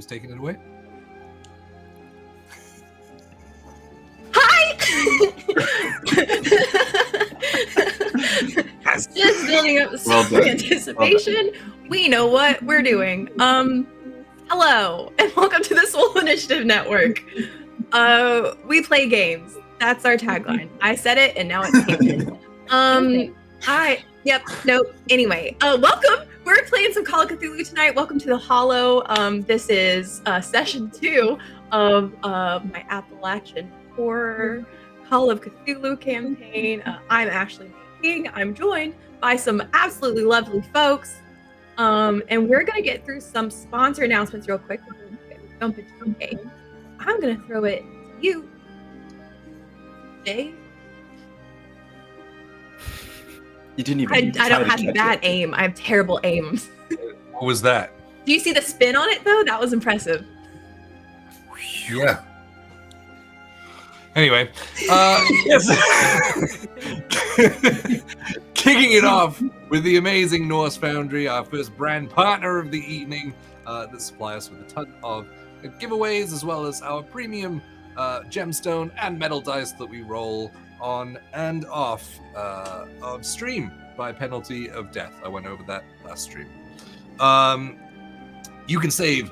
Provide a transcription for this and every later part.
Who's taking it away? Hi! Just building up some anticipation. We know what we're doing. Hello, and welcome to the Swole Initiative Network. We play games. That's our tagline. I said it, and now it's canon. Anyway, welcome. We're playing some Call of Cthulhu tonight. Welcome to the Hollow. This is session 2 of my Appalachian Horror Call of Cthulhu campaign. I'm Ashley King. I'm joined by some absolutely lovely folks. And we're going to get through some sponsor announcements real quick before we jump into the game. I'm going to throw it to you, Jay. You didn't even. I don't have bad aim. I have terrible aim. What was that? Do you see the spin on it, though? That was impressive. Yeah. Anyway, kicking it off with the amazing Norse Foundry, our first brand partner of the evening, that supply us with a ton of giveaways, as well as our premium gemstone and metal dice that we roll on and off of stream by penalty of death. I went over that last stream. You can save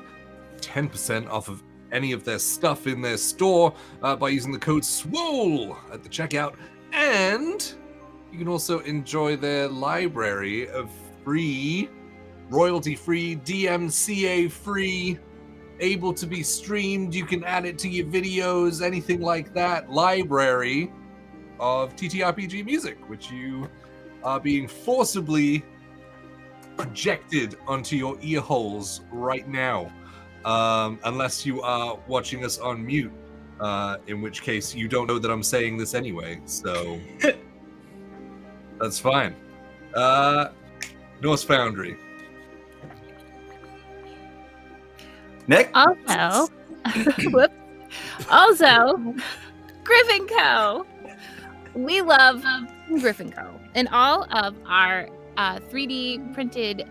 10% off of any of their stuff in their store by using the code SWOLE at the checkout, and you can also enjoy their library of free, royalty-free, DMCA-free, able to be streamed, you can add it to your videos, anything like that, library of ttrpg music, which you are being forcibly projected onto your ear holes right now. Unless you are watching us on mute, in which case you don't know that I'm saying this anyway, so that's fine. Norse Foundry. Nick? Also, whoops. Also, Griffin Co. We love Griffin Co. And all of our 3D printed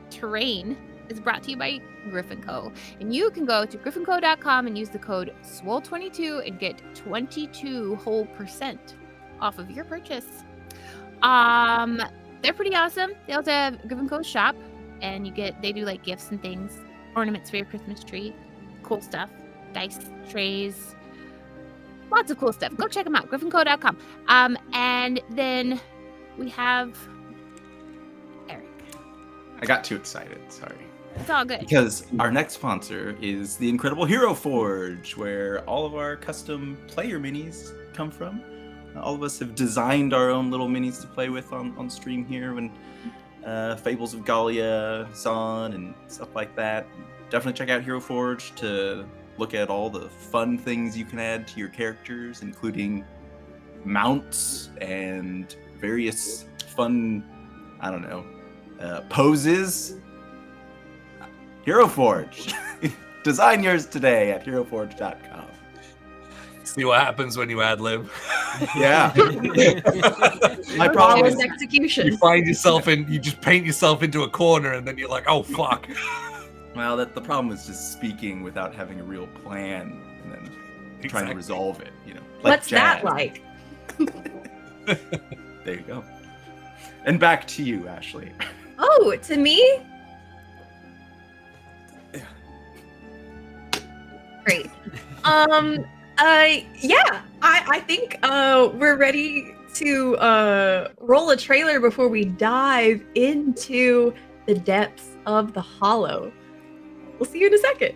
terrain is brought to you by Griffin Co. And you can go to griffinco.com and use the code SWOLE22 and get 22% off of your purchase. They're pretty awesome. They also have Griffin Co. shop, and they do like gifts and things, ornaments for your Christmas tree, cool stuff, dice trays, lots of cool stuff. Go check them out, griffinco.com. And then we have Eric. I got too excited, sorry. It's all good. Because our next sponsor is the incredible Hero Forge, where all of our custom player minis come from. All of us have designed our own little minis to play with on stream here, when Fables of Gallia, Zon, and stuff like that. Definitely check out Hero Forge to look at all the fun things you can add to your characters, including mounts and various fun, poses. Hero Forge. Design yours today at heroforge.com. See what happens when you ad lib. Yeah. My problem is execution. You just paint yourself into a corner, and then you're like, oh fuck. Well, the problem is just speaking without having a real plan, and then trying to resolve it. What's that like? There you go. And back to you, Ashley. Oh, to me? Great. I think we're ready to roll a trailer before we dive into the depths of the Hollow. We'll see you in a second.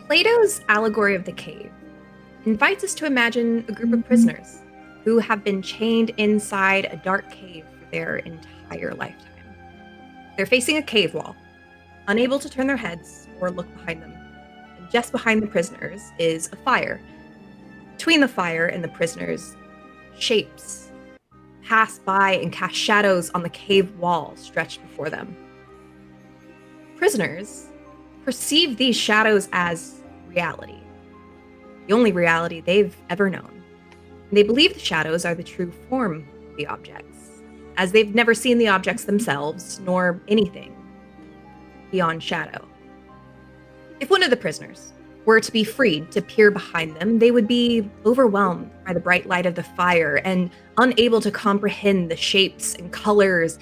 Plato's allegory of the cave invites us to imagine a group of prisoners who have been chained inside a dark cave for their entire lifetime. They're facing a cave wall, unable to turn their heads or look behind them. And just behind the prisoners is a fire. Between the fire and the prisoners, shapes pass by and cast shadows on the cave wall stretched before them. Prisoners perceive these shadows as reality, the only reality they've ever known. And they believe the shadows are the true form of the objects, as they've never seen the objects themselves, nor anything beyond shadow. If one of the prisoners were to be freed to peer behind them, they would be overwhelmed by the bright light of the fire and unable to comprehend the shapes and colors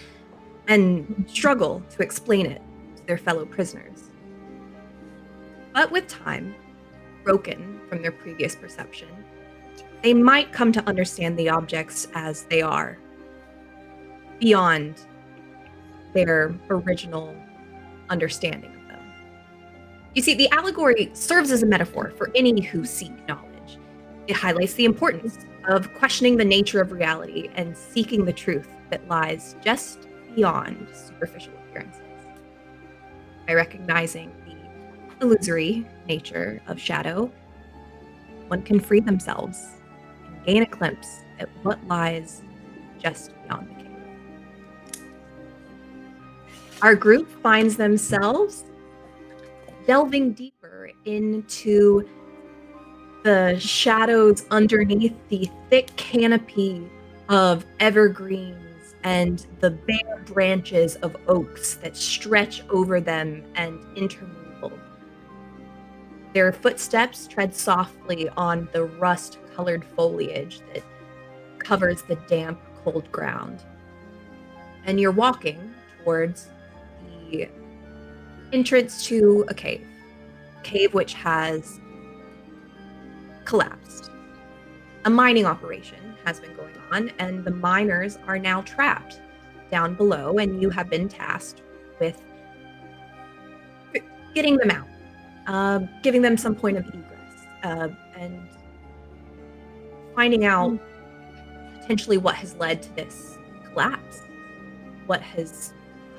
and struggle to explain it to their fellow prisoners. But with time, broken from their previous perception, they might come to understand the objects as they are, beyond their original understanding of them. You see, the allegory serves as a metaphor for any who seek knowledge. It highlights the importance of questioning the nature of reality and seeking the truth that lies just beyond superficial appearances. By recognizing the illusory nature of shadow, one can free themselves and gain a glimpse at what lies just beyond the cave. Our group finds themselves delving deeper into the shadows underneath the thick canopy of evergreens and the bare branches of oaks that stretch over them and intermingle. Their footsteps tread softly on the rust-colored foliage that covers the damp, cold ground. And you're walking towards the entrance to a cave which has collapsed. A mining operation has been going on, and the miners are now trapped down below, and you have been tasked with getting them out, giving them some point of egress, and finding out potentially what has led to this collapse, what has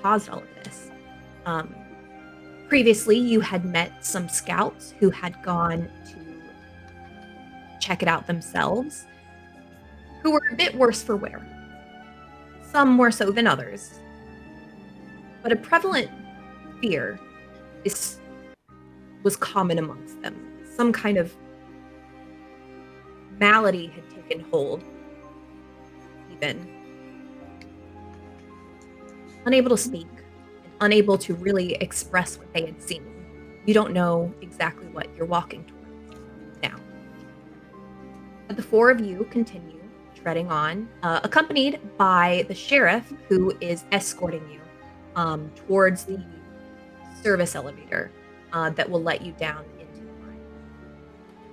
caused all of this. Previously, you had met some scouts who had gone to check it out themselves, who were a bit worse for wear. Some more so than others. But a prevalent fear was common amongst them. Some kind of malady had taken hold, even. Unable to speak, and unable to really express what they had seen. You don't know exactly what you're walking towards now. But the four of you continue treading on, accompanied by the sheriff, who is escorting you towards the service elevator that will let you down into the mine.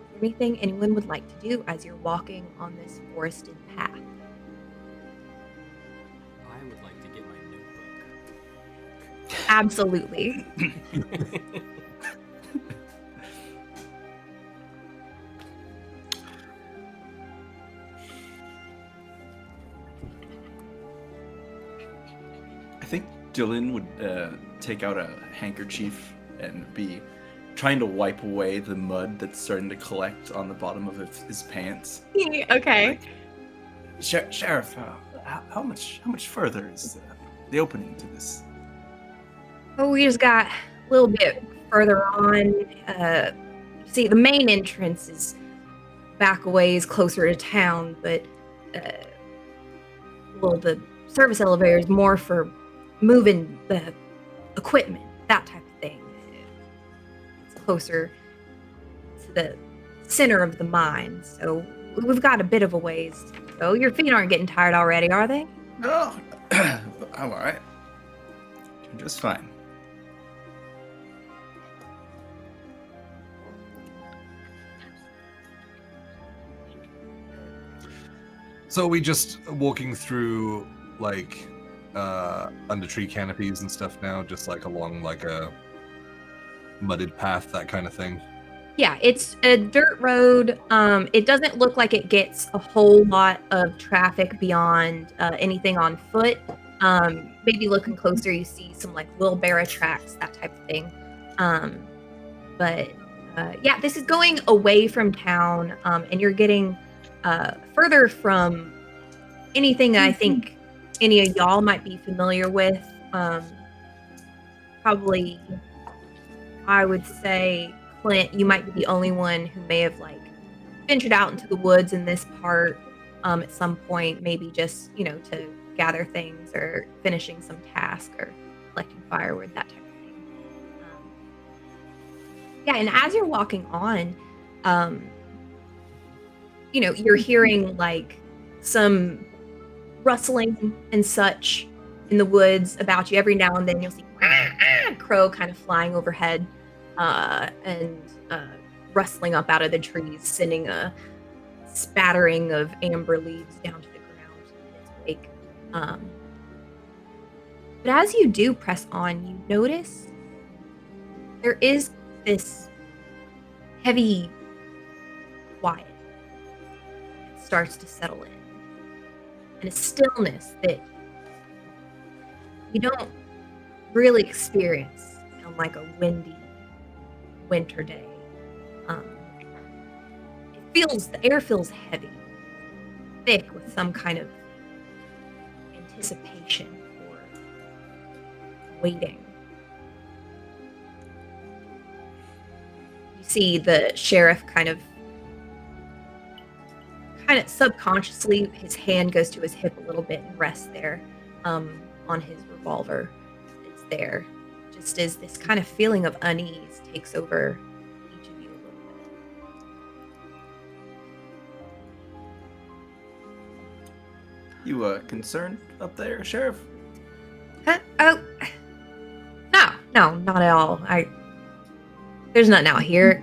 Is there anything anyone would like to do as you're walking on this forested path? I would like to get my notebook. Absolutely. I think Dylan would take out a handkerchief and be trying to wipe away the mud that's starting to collect on the bottom of his pants. Okay. Sheriff, how much further is the opening to this? Oh, we just got a little bit further on. See, the main entrance is back a ways closer to town, but the service elevator is more for moving the equipment, that type of thing. It's closer to the center of the mine, so we've got a bit of a ways to go. Your feet aren't getting tired already, are they? No, I'm all right. Doing just fine. So are we just walking through like under tree canopies and stuff now, just like along like a mudded path, that kind of thing? Yeah, it's a dirt road. It doesn't look like it gets a whole lot of traffic beyond anything on foot. Maybe looking closer, you see some like wheelbarrow tracks, that type of thing. But yeah, this is going away from town, and you're getting further from anything that I think any of y'all might be familiar with. Probably, I would say, Clint, you might be the only one who may have like ventured out into the woods in this part at some point, maybe just, to gather things or finishing some task or collecting firewood, that type of thing. Yeah, and as you're walking on, you're hearing like some rustling and such in the woods about you. Every now and then you'll see a crow kind of flying overhead and rustling up out of the trees, sending a spattering of amber leaves down to the ground in its wake. But as you do press on, you notice there is this heavy quiet that starts to settle in, and a stillness that you don't really experience on like a windy winter day. The air feels heavy, thick with some kind of anticipation or waiting. You see the sheriff kind of subconsciously, his hand goes to his hip a little bit and rests there on his revolver. It's there, just as this kind of feeling of unease takes over each of you a little bit. You concerned up there, Sheriff? Huh? Oh, no, not at all. There's nothing out here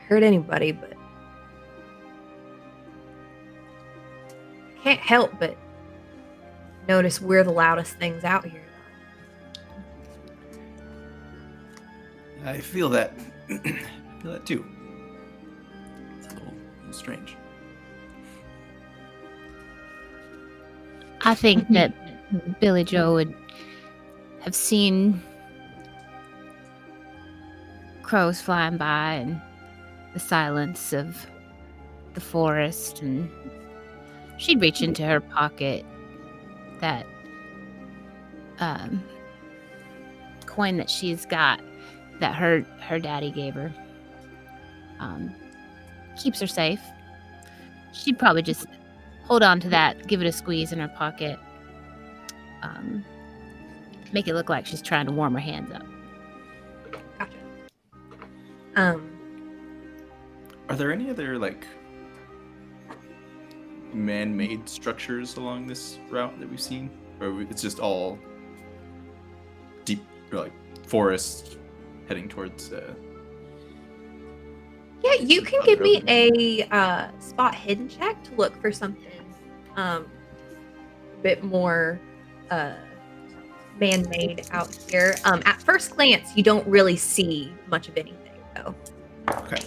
hurt anybody, but can't help but notice we're the loudest things out here. I feel that. I feel that too. It's a little strange. I think that Billy Joe would have seen crows flying by and the silence of the forest, and she'd reach into her pocket, that coin that she's got that her daddy gave her. Keeps her safe. She'd probably just hold on to that, give it a squeeze in her pocket, make it look like she's trying to warm her hands up. Gotcha. Are there any other like man-made structures along this route that we've seen, or it's just all deep, like forest heading towards? Yeah, you can give me a spot hidden check to look for something a bit more man-made out here. At first glance, you don't really see much of anything, though. Okay.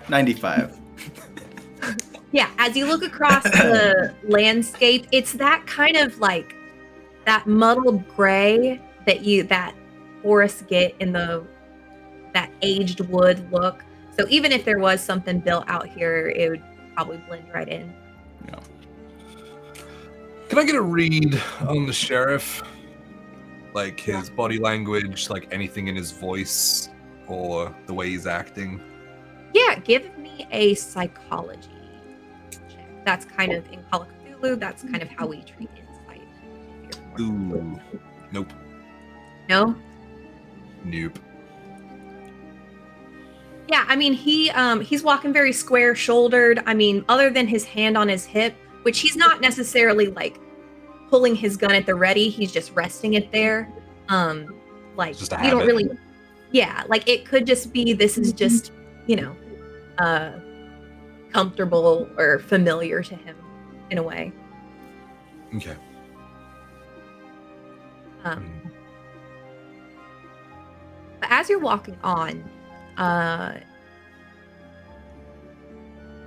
95. Yeah, as you look across the landscape, it's that kind of like that muddled gray that forests get in that aged wood look. So even if there was something built out here, it would probably blend right in. Yeah. Can I get a read on the sheriff? Like his body language, like anything in his voice or the way he's acting? Yeah, give me a psychology check. That's kind of in Call of Cthulhu, that's kind of how we treat insight. Ooh. Nope. No? Nope. Yeah, I mean, he's walking very square-shouldered. I mean, other than his hand on his hip, which he's not necessarily like pulling his gun at the ready, he's just resting it there. Like Just a you don't habit. really, yeah, like it could just be this is just comfortable or familiar to him in a way. Okay. But as you're walking on,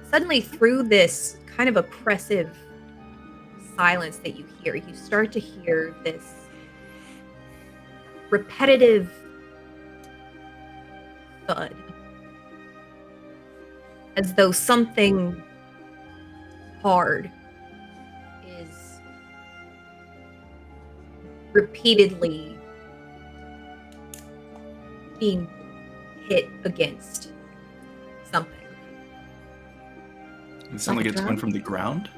suddenly through this kind of oppressive silence that you hear, you start to hear this repetitive thud, as though something hard is repeatedly being hit against something. It sounds like it's coming from the ground.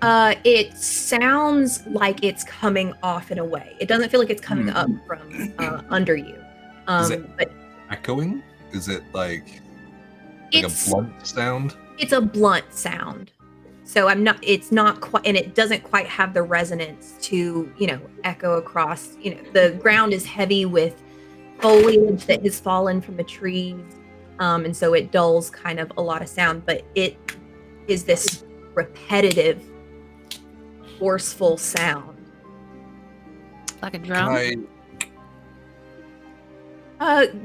It sounds like it's coming off in a way. It doesn't feel like it's coming up from under you. Is it But echoing? Is it like a it's blunt sound? it's a blunt sound. So it's not quite, and it doesn't quite have the resonance to, echo across, the ground is heavy with foliage that has fallen from the trees. And so it dulls kind of a lot of sound, but it is this repetitive, forceful sound. Like a drum?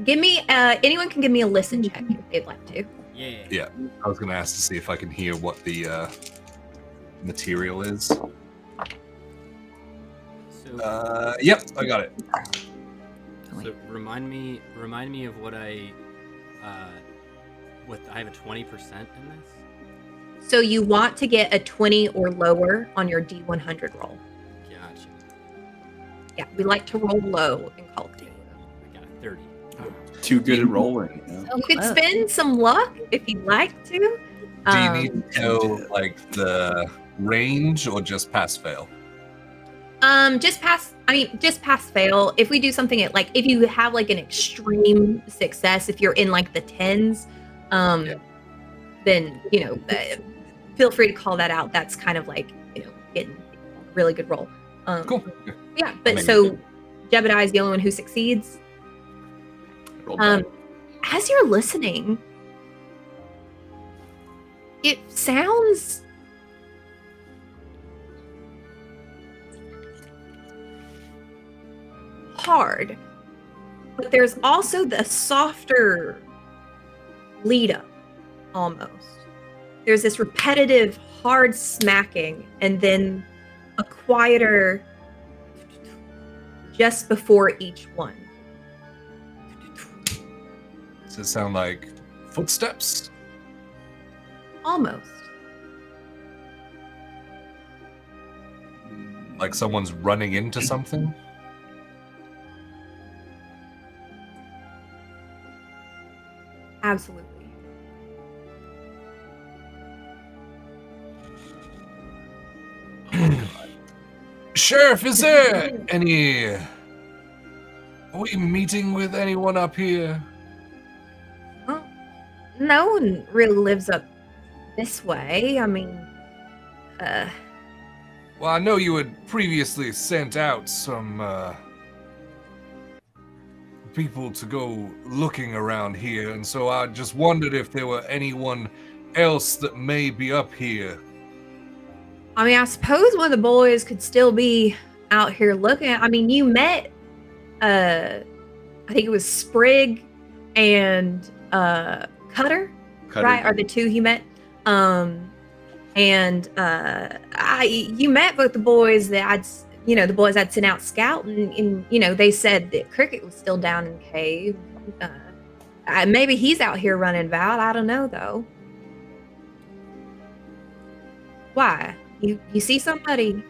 Give me, anyone can give me a listen check if they'd like to. Yeah. I was gonna ask to see if I can hear what the material is. So Yep, I got it. so remind me of what I have a 20% in this. So you want to get a 20 or lower on your D100 roll. Gotcha. Yeah, we like to roll low in Call of Cthulhu. I got a 30. Too good at rolling. You could spend some luck if you'd like to. Do you need to know like the range or just pass fail? Just pass fail. If we do something if you have like an extreme success, if you're in like the tens, then feel free to call that out. That's kind of like getting a really good roll. Cool. Yeah, but so Jebediah is the only one who succeeds. As you're listening, it sounds hard, but there's also the softer lead up almost. There's this repetitive hard smacking and then a quieter just before each one. Does it sound like footsteps? Almost. Like someone's running into something? Absolutely. Sheriff, is there any... Are we meeting with anyone up here? Well, no one really lives up this way. I mean, Well, I know you had previously sent out some people to go looking around here, and so I just wondered if there were anyone else that may be up here. I mean, I suppose one of the boys could still be out here looking. I mean, you met, I think it was Sprig and Cutter, right? Are the two you met? You met both the boys that the boys I'd sent out scouting, and they said that Cricket was still down in the cave. Maybe he's out here running about. I don't know though. Why? You see somebody?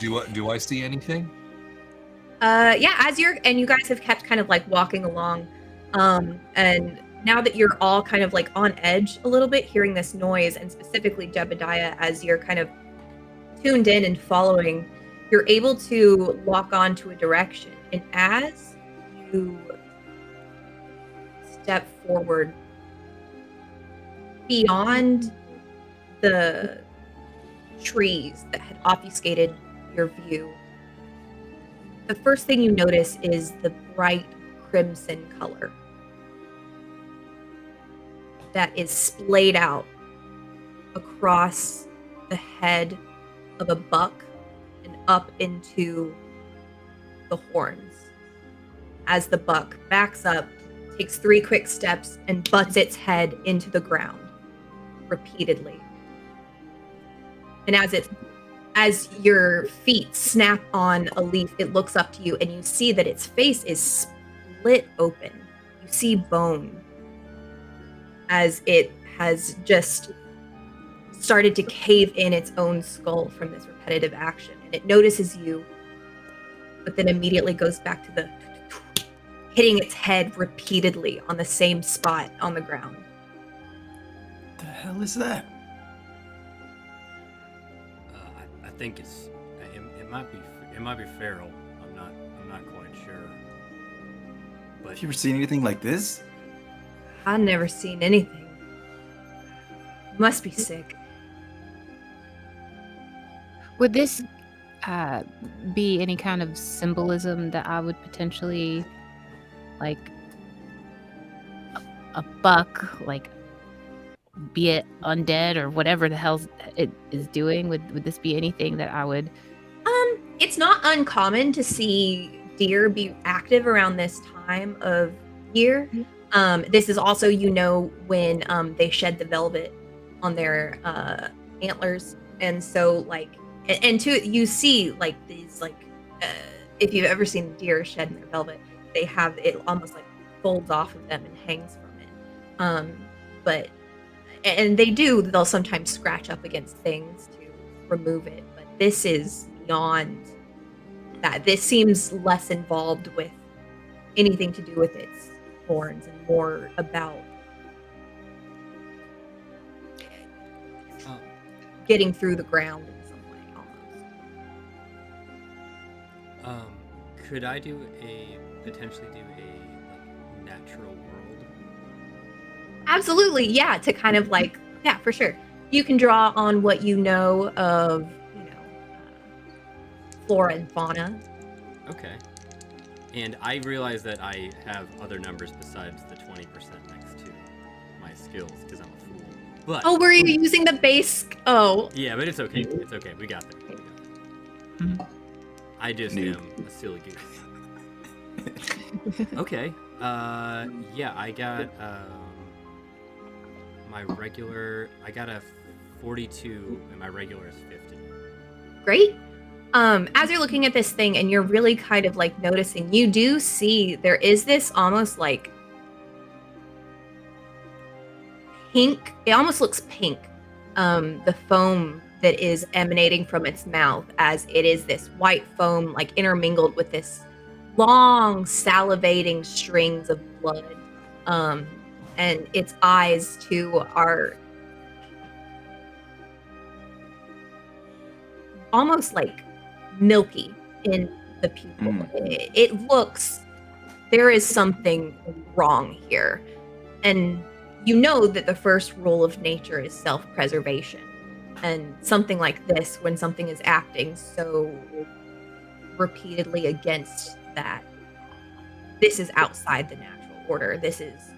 Do I see anything? Yeah, you guys have kept kind of like walking along, and now that you're all kind of like on edge a little bit, hearing this noise, and specifically Jebediah, as you're kind of tuned in and following, you're able to lock on to a direction, and as you step forward beyond the trees that had obfuscated your view, the first thing you notice is the bright crimson color that is splayed out across the head of a buck and up into the horns, as the buck backs up, takes 3 quick steps, and butts its head into the ground repeatedly. And as your feet snap on a leaf, it looks up to you, and you see that its face is split open. You see bone as it has just started to cave in its own skull from this repetitive action. And it notices you, but then immediately goes back to the hitting its head repeatedly on the same spot on the ground. The hell is that? I think it might be feral. I'm not quite sure. But Have you ever seen anything like this? I've never seen anything. Must be sick. Would this be any kind of symbolism that I would potentially, like, a buck, like, be it undead or whatever the hell it is doing? Would this be anything that I would? It's not uncommon to see deer be active around this time of year. This is also, when they shed the velvet on their antlers, and so you see these if you've ever seen deer shed their velvet, they have it almost like folds off of them and hangs from it. They'll sometimes scratch up against things to remove it, but this is beyond that. This seems less involved with anything to do with its horns and more about getting through the ground in some way, almost. Could I potentially do a natural world? Absolutely, yeah. To kind of for sure. You can draw on what you know of, flora and fauna. Okay. And I realize that I have other numbers besides the 20% next to my skills because I'm a fool. But were you using the base? Oh. Yeah, but it's okay. It's okay. We got that. Mhm. I just am a silly goose. Okay. Yeah, I got my regular. I got a 42, and my regular is 50. Great. As you're looking at this thing and you're really kind of noticing, you do see there is this almost pink. It almost looks pink. The foam that is emanating from its mouth, as it is this white foam, intermingled with this long salivating strings of blood. And its eyes too are almost milky in the pupil. It looks, there is something wrong here. And you know that the first rule of nature is self-preservation. And something like this, when something is acting so repeatedly against that, this is outside the natural order. This is,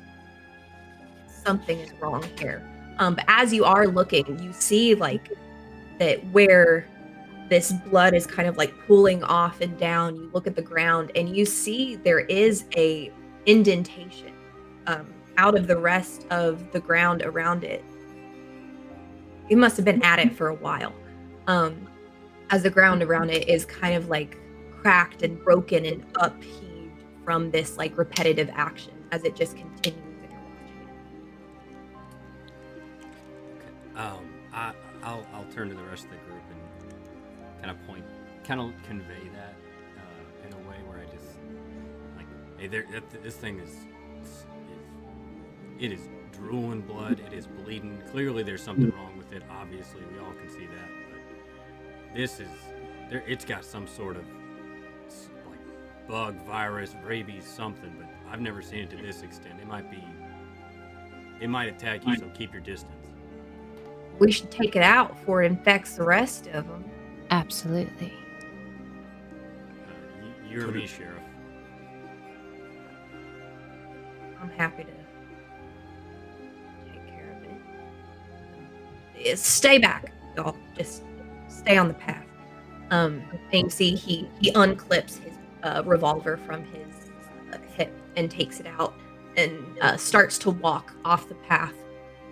something is wrong here. But as you are looking, you see that where this blood is kind of pooling off and down, you look at the ground and you see there is a indentation out of the rest of the ground around it. It must have been at it for a while, as the ground around it is kind of cracked and broken and upheaved from this repetitive action as it just continues and you're watching it. I'll turn to the rest of the group and kind of convey that in a way where I just hey, this thing is drooling blood. It is bleeding. Clearly, there's something wrong with it. Obviously, we all can see that. But this is it's got some sort of bug, virus, rabies, something. But I've never seen it to this extent. It might attack you. So keep your distance. We should take it out before it infects the rest of them. Absolutely. You or me, Sheriff? I'm happy to take care of it. Stay back, y'all. Just stay on the path. And you see he unclips his revolver from his hip and takes it out and starts to walk off the path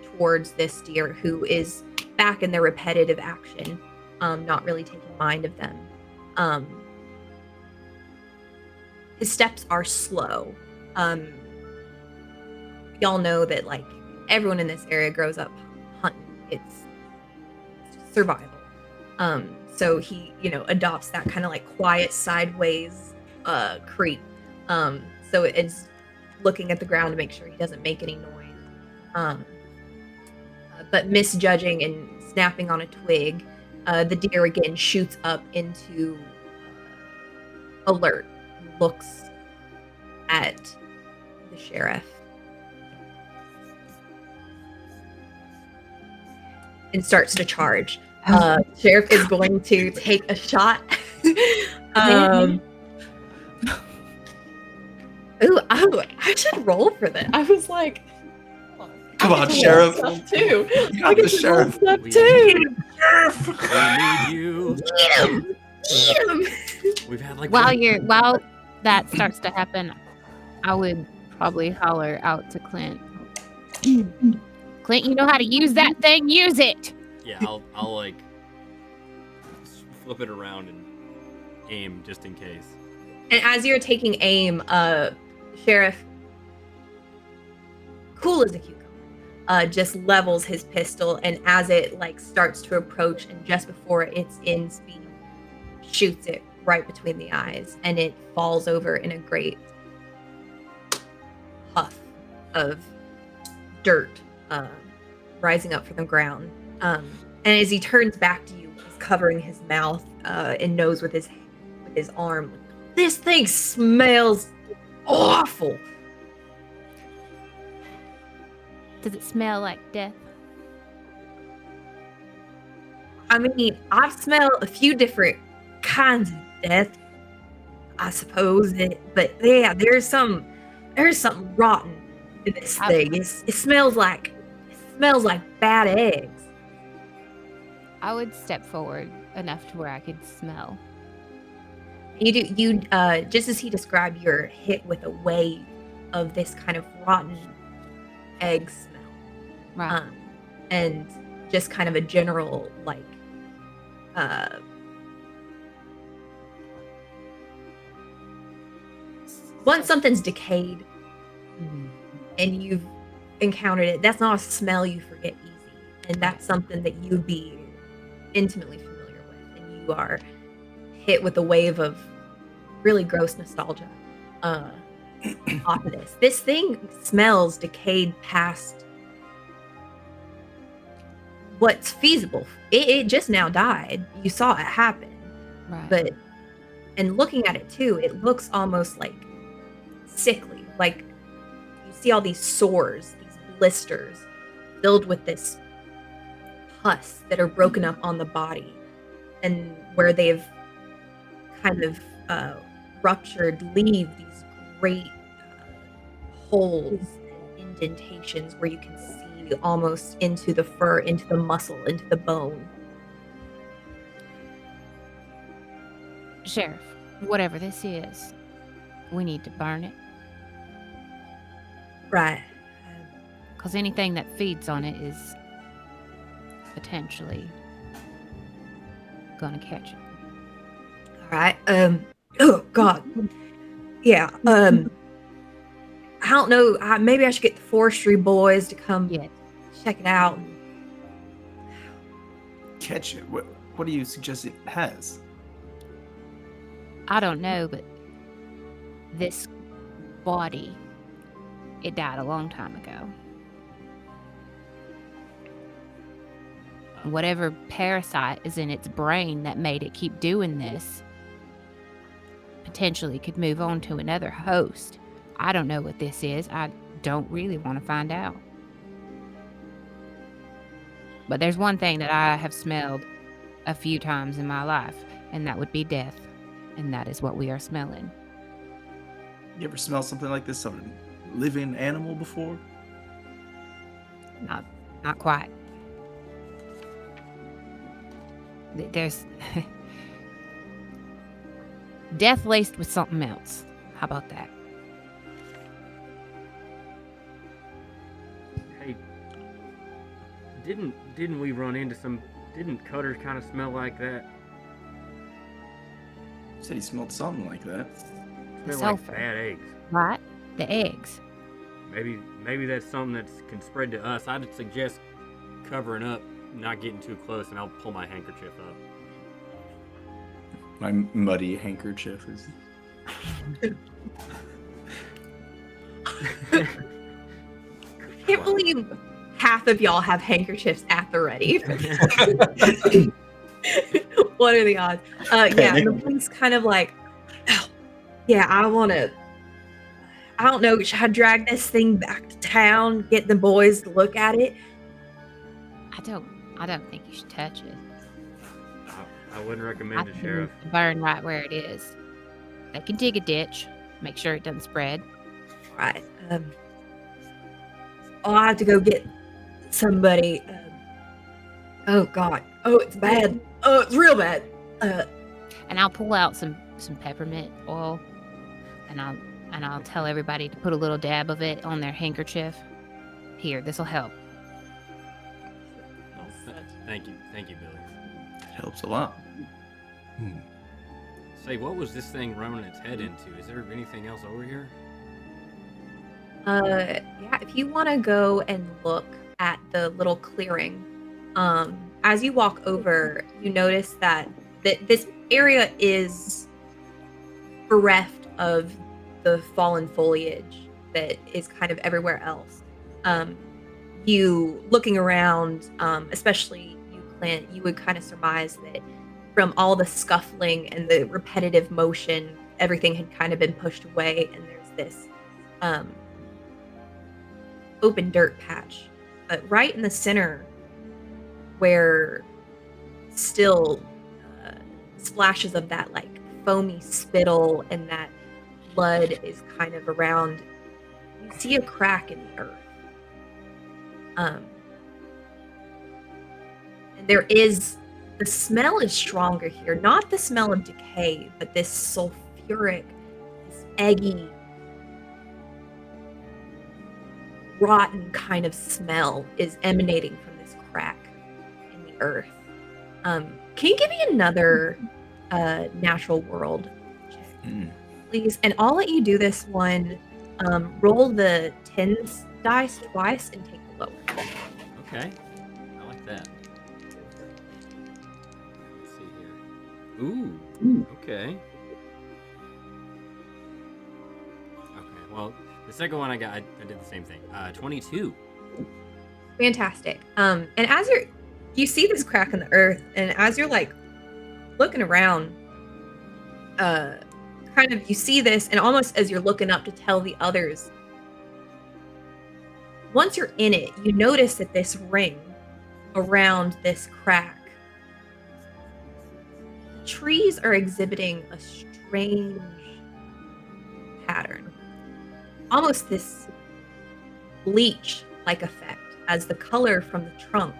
towards this deer who is back in their repetitive action, not really taking mind of them. His steps are slow. Y'all know that like everyone in this area grows up hunting. It's survival. So he, adopts that kind of like quiet sideways creep. So it's looking at the ground to make sure he doesn't make any noise. But misjudging and snapping on a twig, the deer again shoots up into alert, looks at the sheriff. And starts to charge. Sheriff is going to take a shot. I should roll for this. I was like, come on, Sheriff. Too. You got the Sheriff. Stuff too. Sheriff. We need you. Eat him. We've had like While that starts to happen, I would probably holler out to Clint. Clint, you know how to use that thing? Use it. Yeah, I'll like flip it around and aim just in case. And as you're taking aim, Sheriff, cool as a cucumber, just levels his pistol, and as it like starts to approach, and just before it's in speed, shoots it right between the eyes, and it falls over in a great puff of dirt rising up from the ground. And as he turns back to you, he's covering his mouth and nose with his arm. This thing smells awful. Does it smell like death? I mean, I've smelled a few different kinds of death, I suppose. But yeah, there's something rotten in this thing. It smells like bad eggs. I would step forward enough to where I could smell. You just as he described, you're hit with a wave of this kind of rotten egg smell. Right. And just kind of a general like once something's decayed and you've encountered it, that's not a smell you forget easy, and that's something that you'd be intimately familiar with, and you are hit with a wave of really gross nostalgia off of this. This thing smells decayed past what's feasible. It just now died. You saw it happen. Right. And looking at it too, it looks almost like sickly. Like you see all these sores, these blisters filled with this pus that are broken up on the body, and where they've kind of ruptured leave these great holes and indentations where you can see almost into the fur, into the muscle, into the bone. Sheriff, whatever this is, we need to burn it. Right. Because anything that feeds on it is potentially gonna catch it. All right. Oh God. Yeah. I don't know. Maybe I should get the forestry boys to come check it out. Catch it. What do you suggest it has? I don't know, but this body, it died a long time ago. Whatever parasite is in its brain that made it keep doing this potentially could move on to another host. I don't know what this is. I don't really want to find out. But there's one thing that I have smelled a few times in my life, and that would be death. And that is what we are smelling. You ever smell something like this on a living animal before? Not quite. There's death laced with something else. How about that? Didn't we run into some? Didn't Cutter kind of smell like that? Said he smelled something like that. Smell sulfur. like bad eggs. Right? The eggs. Maybe that's something that can spread to us. I'd suggest covering up, not getting too close, and I'll pull my handkerchief up. My muddy handkerchief is. I can't believe half of y'all have handkerchiefs at the ready. What are the odds? Yeah, and the police kind of like, oh, yeah, I don't know, should I drag this thing back to town, get the boys to look at it? I don't think you should touch it. I wouldn't I recommend it, think Sheriff. it needs to burn right where it is. They can dig a ditch, make sure it doesn't spread. Right. I'll have to go get somebody. Oh God. Oh, it's bad. Oh, it's real bad. And I'll pull out some peppermint oil, and I'll tell everybody to put a little dab of it on their handkerchief. Here, this will help. Oh, thank you, Billy. It helps a lot. Say, what was this thing running its head into? Is there anything else over here? Yeah, if you want to go and look at the little clearing, as you walk over, you notice that this area is bereft of the fallen foliage that is kind of everywhere else. You looking around, especially you, Clint, you would kind of surmise that from all the scuffling and the repetitive motion, everything had kind of been pushed away, and there's this open dirt patch. But right in the center, where still splashes of that like foamy spittle and that blood is kind of around, you see a crack in the earth. And there is, the smell is stronger here. Not the smell of decay, but this sulfuric, this eggy, rotten kind of smell is emanating from this crack in the earth. Can you give me another natural world check, please? And I'll let you do this one. Roll the tens dice twice and take the lower. Okay, I like that. Let's see here. Ooh, okay. Okay, well, the second one I did the same thing. 22. Fantastic. And as you see this crack in the earth, and as you're like looking around, kind of you see this, and almost as you're looking up to tell the others, once you're in it, you notice that this ring around this crack, the trees are exhibiting a strange pattern, almost this bleach-like effect as the color from the trunk.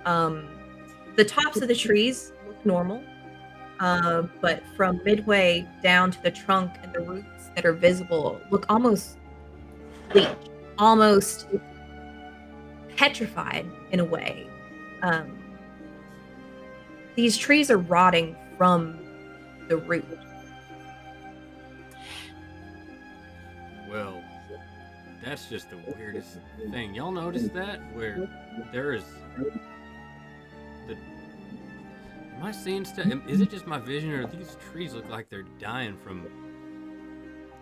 The tops of the trees look normal, but from midway down to the trunk and the roots that are visible look almost bleached, almost petrified in a way. These trees are rotting from the root. Well, that's just the weirdest thing. Y'all notice that? Where there is am I seeing stuff? Is it just my vision, or these trees look like they're dying from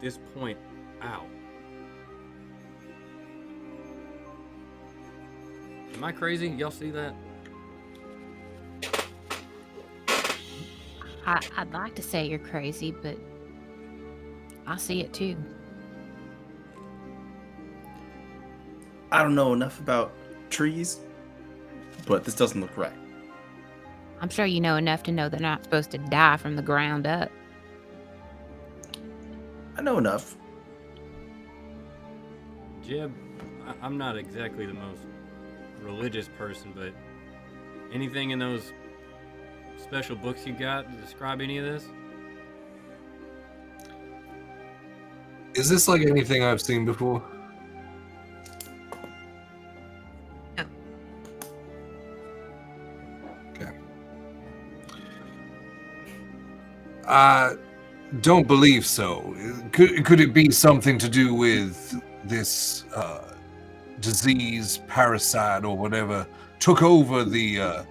this point out? Am I crazy? Y'all see that? I'd like to say you're crazy, but I see it too. I don't know enough about trees, but this doesn't look right. I'm sure you know enough to know they're not supposed to die from the ground up. I know enough. Jeb, I'm not exactly the most religious person, but anything in those special books you got to describe any of this? Is this like anything I've seen before? I don't believe so. Could it be something to do with this disease, parasite, or whatever took over the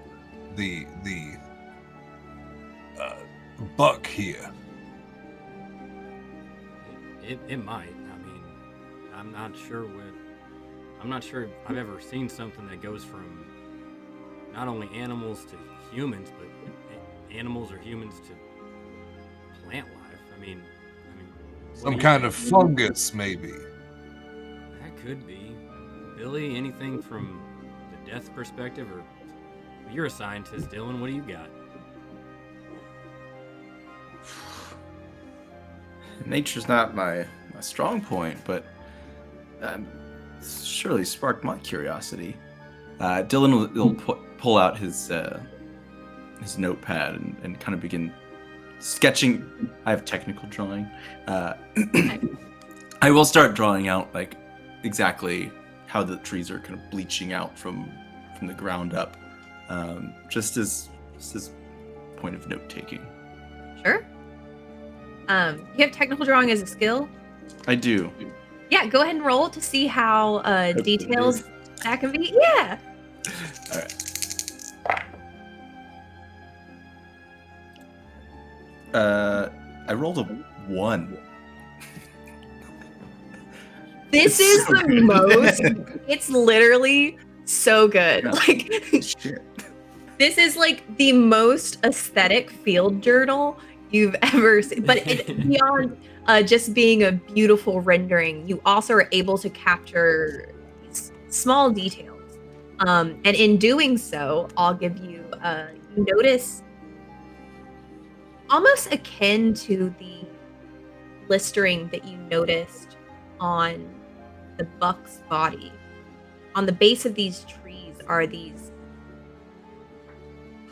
buck here? It might. I mean, I'm not sure if I've ever seen something that goes from not only animals to humans, but animals or humans to plant life. I mean, what Some do you kind think? of fungus, maybe. That could be. Billy, anything from the death perspective, or you're a scientist, Dylan? What do you got? Nature's not my strong point, but surely sparked my curiosity. Dylan will pull out his notepad and kind of begin sketching. I have technical drawing. I will start drawing out like exactly how the trees are kind of bleaching out from the ground up, just as point of note taking. Sure. You have technical drawing as a skill? I do. Yeah, go ahead and roll to see how details that can be. Yeah. All right. I rolled a 1. This It's is so the good. most. It's literally so good. Yeah. Like Shit. this is like the most aesthetic field journal you've ever seen. But it's beyond just being a beautiful rendering. You also are able to capture small details, and in doing so, I'll give you. You notice almost akin to the blistering that you noticed on the buck's body. On the base of these trees are these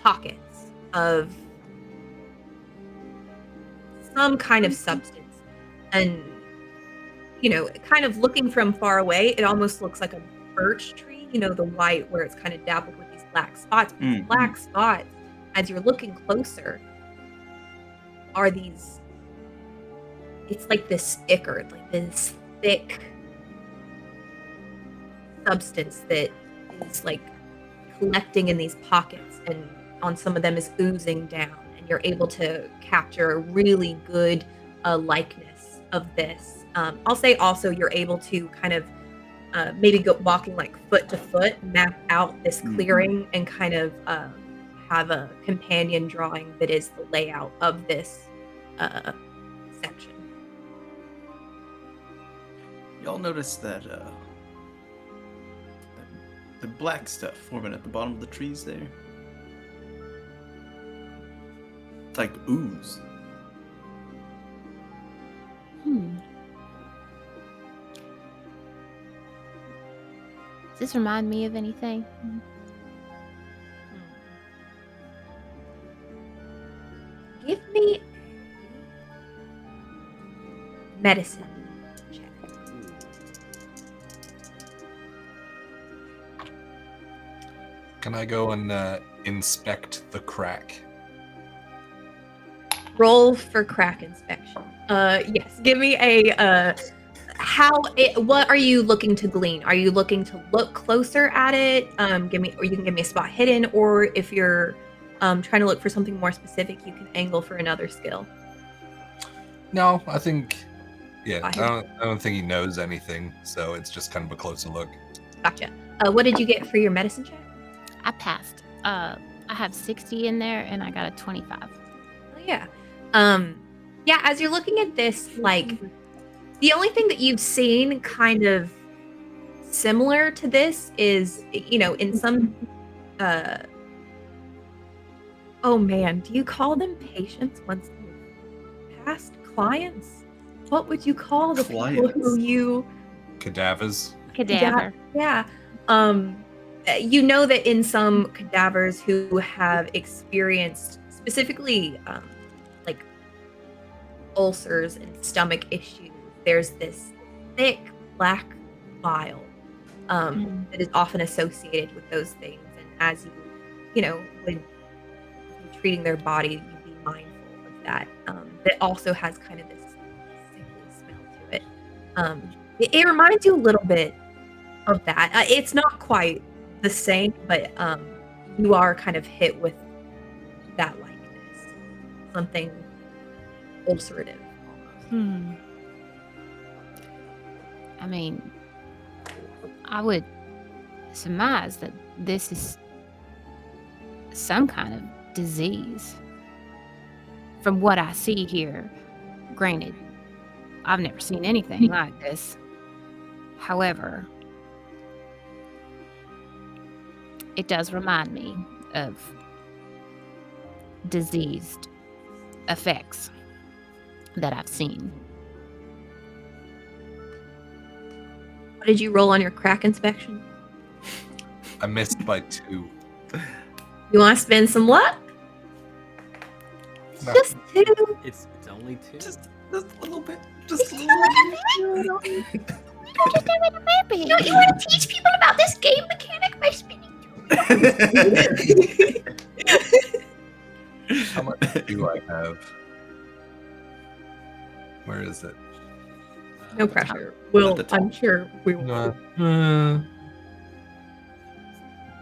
pockets of some kind of substance. And, you know, kind of looking from far away, it almost looks like a birch tree, you know, the white where it's kind of dabbled with these black spots. But these black spots, as you're looking closer, are these, it's like this ichor, like this thick substance that is like collecting in these pockets, and on some of them is oozing down, and you're able to capture a really good likeness of this. I'll say also you're able to kind of maybe go walking like foot to foot, map out this clearing, and kind of have a companion drawing that is the layout of this section. Y'all notice that the black stuff forming at the bottom of the trees there? It's like ooze. Does this remind me of anything? Give me medicine check. Can I go and inspect the crack? Roll for crack inspection. Yes. Give me a what are you looking to glean? Are you looking to look closer at it? Or you can give me a spot hidden, or if you're trying to look for something more specific, you can angle for another skill. No, I think, Spot I don't think he knows anything, so it's just kind of a closer look. Gotcha. What did you get for your medicine check? I passed. I have 60 in there, and I got a 25. Oh, yeah. Yeah, as you're looking at this, like, the only thing that you've seen kind of similar to this is, you know, in some, oh man, do you call them patients once they've passed? Clients? What would you call the people who Clients. you... Cadavers. Cadaver. Yeah. You know that in some cadavers who have experienced specifically like ulcers and stomach issues, there's this thick black bile that is often associated with those things. And as you know, when you're treating their body, you be mindful of that that also has kind of this sickly smell to it. It reminds you a little bit of that. It's not quite the same, but you are kind of hit with that likeness, something ulcerative almost. I mean, I would surmise that this is some kind of disease. From what I see here, granted, I've never seen anything like this. However, it does remind me of diseased effects that I've seen. What did you roll on your crack inspection? I missed by 2. You want to spend some luck? No. Just 2. It's only 2. Just a little bit. Just a You little bit. want to teach people about this game mechanic by spinning 2. How much do I have? Where is it? No pressure. At the top. I'm sure we will.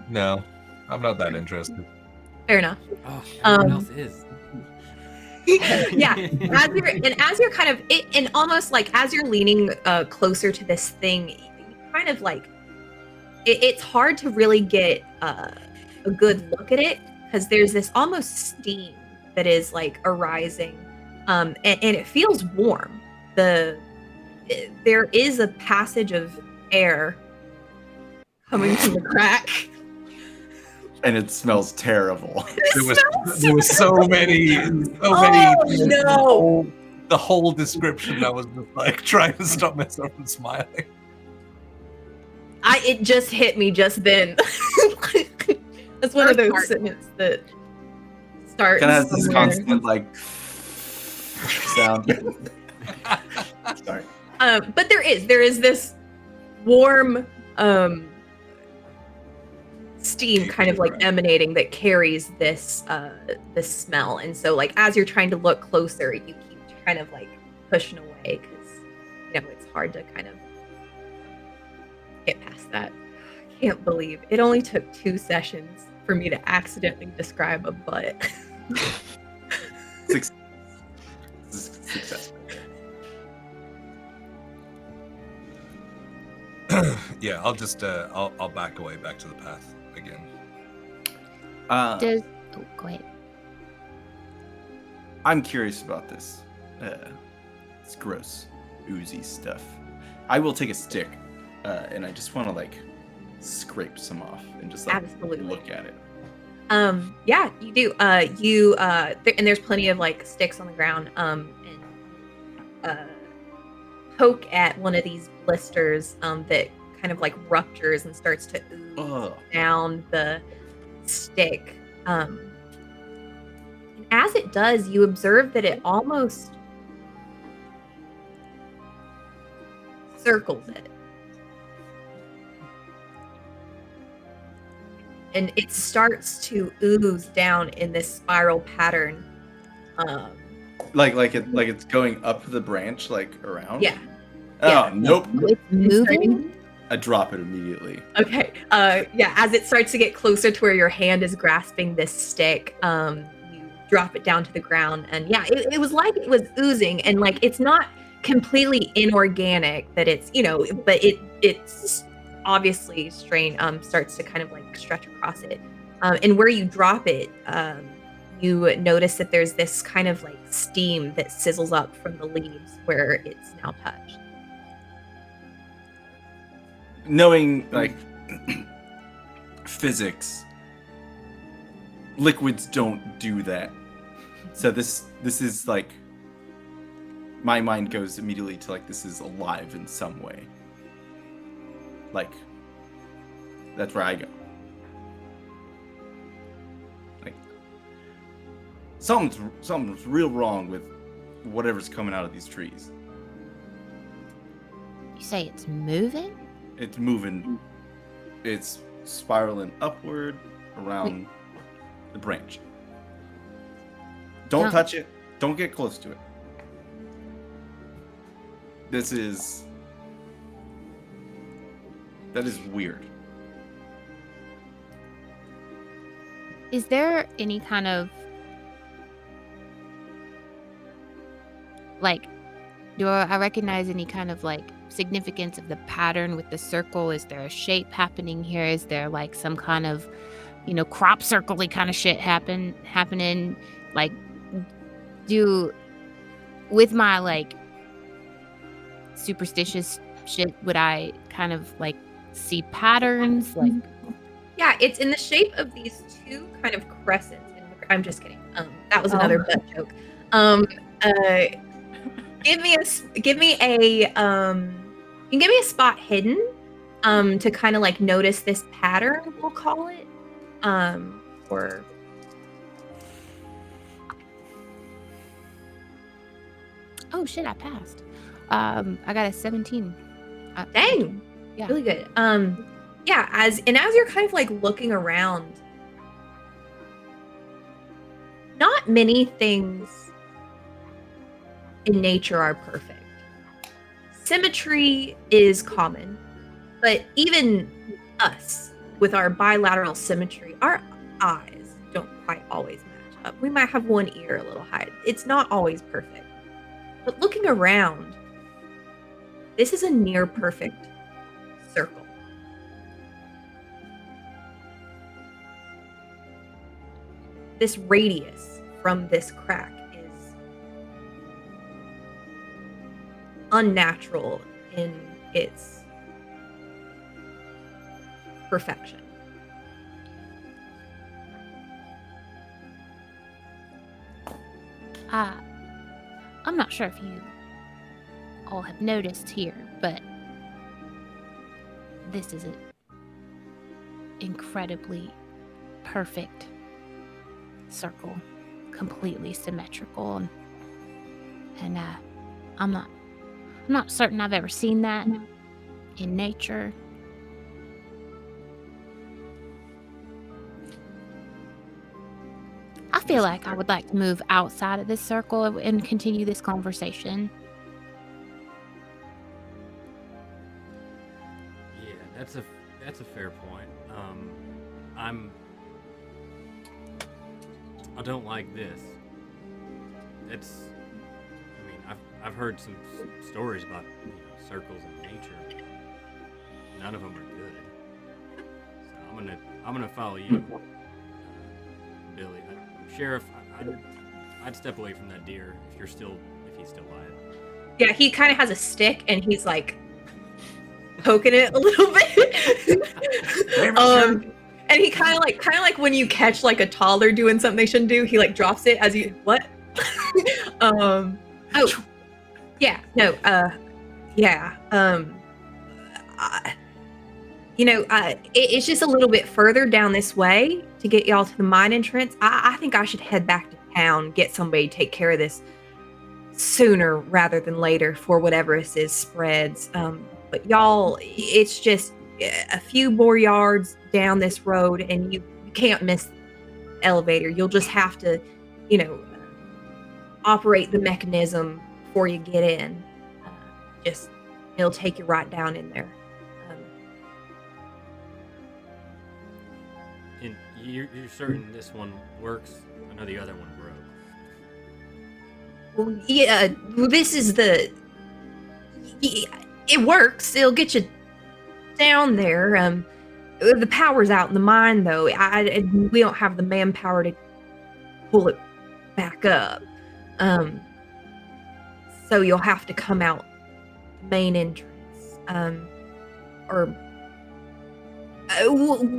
No, I'm not that interested. Fair enough. Oh, everyone else is. Yeah, as you're kind of and almost like as you're leaning closer to this thing, you kind of like it's hard to really get a good look at it because there's this almost steam that is like arising, and it feels warm. There is a passage of air coming from the crack. And it smells terrible. There was so many. Oh, no. The whole description. I was just like trying to stop myself from smiling. It just hit me just then. That's one of those Part. sentences that starts. Kind of has this somewhere. constant like sound. Sorry. But there is this warm steam kind of like emanating that carries this smell, and so like as you're trying to look closer, you keep kind of like pushing away because it's hard to kind of get past that. I can't believe it only took 2 sessions for me to accidentally describe a butt. Success. Yeah, I'll just I'll back away back to the path again. Go ahead. I'm curious about this. It's gross, oozy stuff. I will take a stick, and I just want to like scrape some off and just like Absolutely. look at it. Yeah, you do. And there's plenty of like sticks on the ground. And poke at one of these blisters that kind of like ruptures and starts to ooze Ugh. down the stick. And as it does, you observe that it almost circles it. And it starts to ooze down in this spiral pattern. Like it's going up the branch, like around. Yeah. Oh Yeah. nope! It's moving. I drop it immediately. Okay. Yeah. As it starts to get closer to where your hand is grasping this stick, you drop it down to the ground, and yeah, it was like it was oozing, and like it's not completely inorganic. That it's but it's obviously strain starts to kind of like stretch across it, and where you drop it, you notice that there's this kind of like steam that sizzles up from the leaves where it's now touched. Knowing like physics, liquids don't do that. So this is like my mind goes immediately to like this is alive in some way. Like that's where I go. Like something's real wrong with whatever's coming out of these trees. You say it's moving? It's moving. It's spiraling upward around the branch. Don't No. touch it. Don't get close to it. That is weird. Is there any kind of like, do I recognize any kind of like significance of the pattern with the circle? Is there a shape happening here? Is there like some kind of, crop circle-y kind of shit happening? Like, with my like superstitious shit, would I kind of like see patterns? Like, Yeah, it's in the shape of these two kind of crescents. I'm just kidding. That was another butt joke. Give me a you can give me a spot hidden to kind of like notice this pattern, we'll call it. Or oh shit, I passed. I got a 17. dang. Yeah. Really good. Yeah, as you're kind of like looking around, not many things in nature are perfect. Symmetry is common, but even us with our bilateral symmetry, our eyes don't quite always match up. We might have one ear a little high. It's not always perfect. But looking around, this is a near perfect circle. This radius from this crack is unnatural in its perfection. I'm not sure if you all have noticed here, but this is an incredibly perfect circle, completely symmetrical, and I'm not certain I've ever seen that in nature. I feel like I would like to move outside of this circle and continue this conversation. Yeah, that's a fair point. I don't like this. I've heard some stories about circles in nature. None of them are good. So I'm gonna follow you, Billy. Sheriff, I'd step away from that deer if he's still alive. Yeah, he kind of has a stick and he's like poking it a little bit. And he kind of like when you catch like a toddler doing something they shouldn't do, he like drops it as you what? It's just a little bit further down this way to get y'all to the mine entrance. I think I should head back to town, get somebody to take care of this sooner rather than later for whatever this is spreads. But y'all, it's just a few more yards down this road and you can't miss the elevator. You'll just have to, operate the mechanism before you get in. It'll take you right down in there. And you're certain this one works? I know the other one broke. Well, yeah, this is it works. It'll get you down there. The power's out in the mine, though. We don't have the manpower to pull it back up. So you'll have to come out the main entrance. Or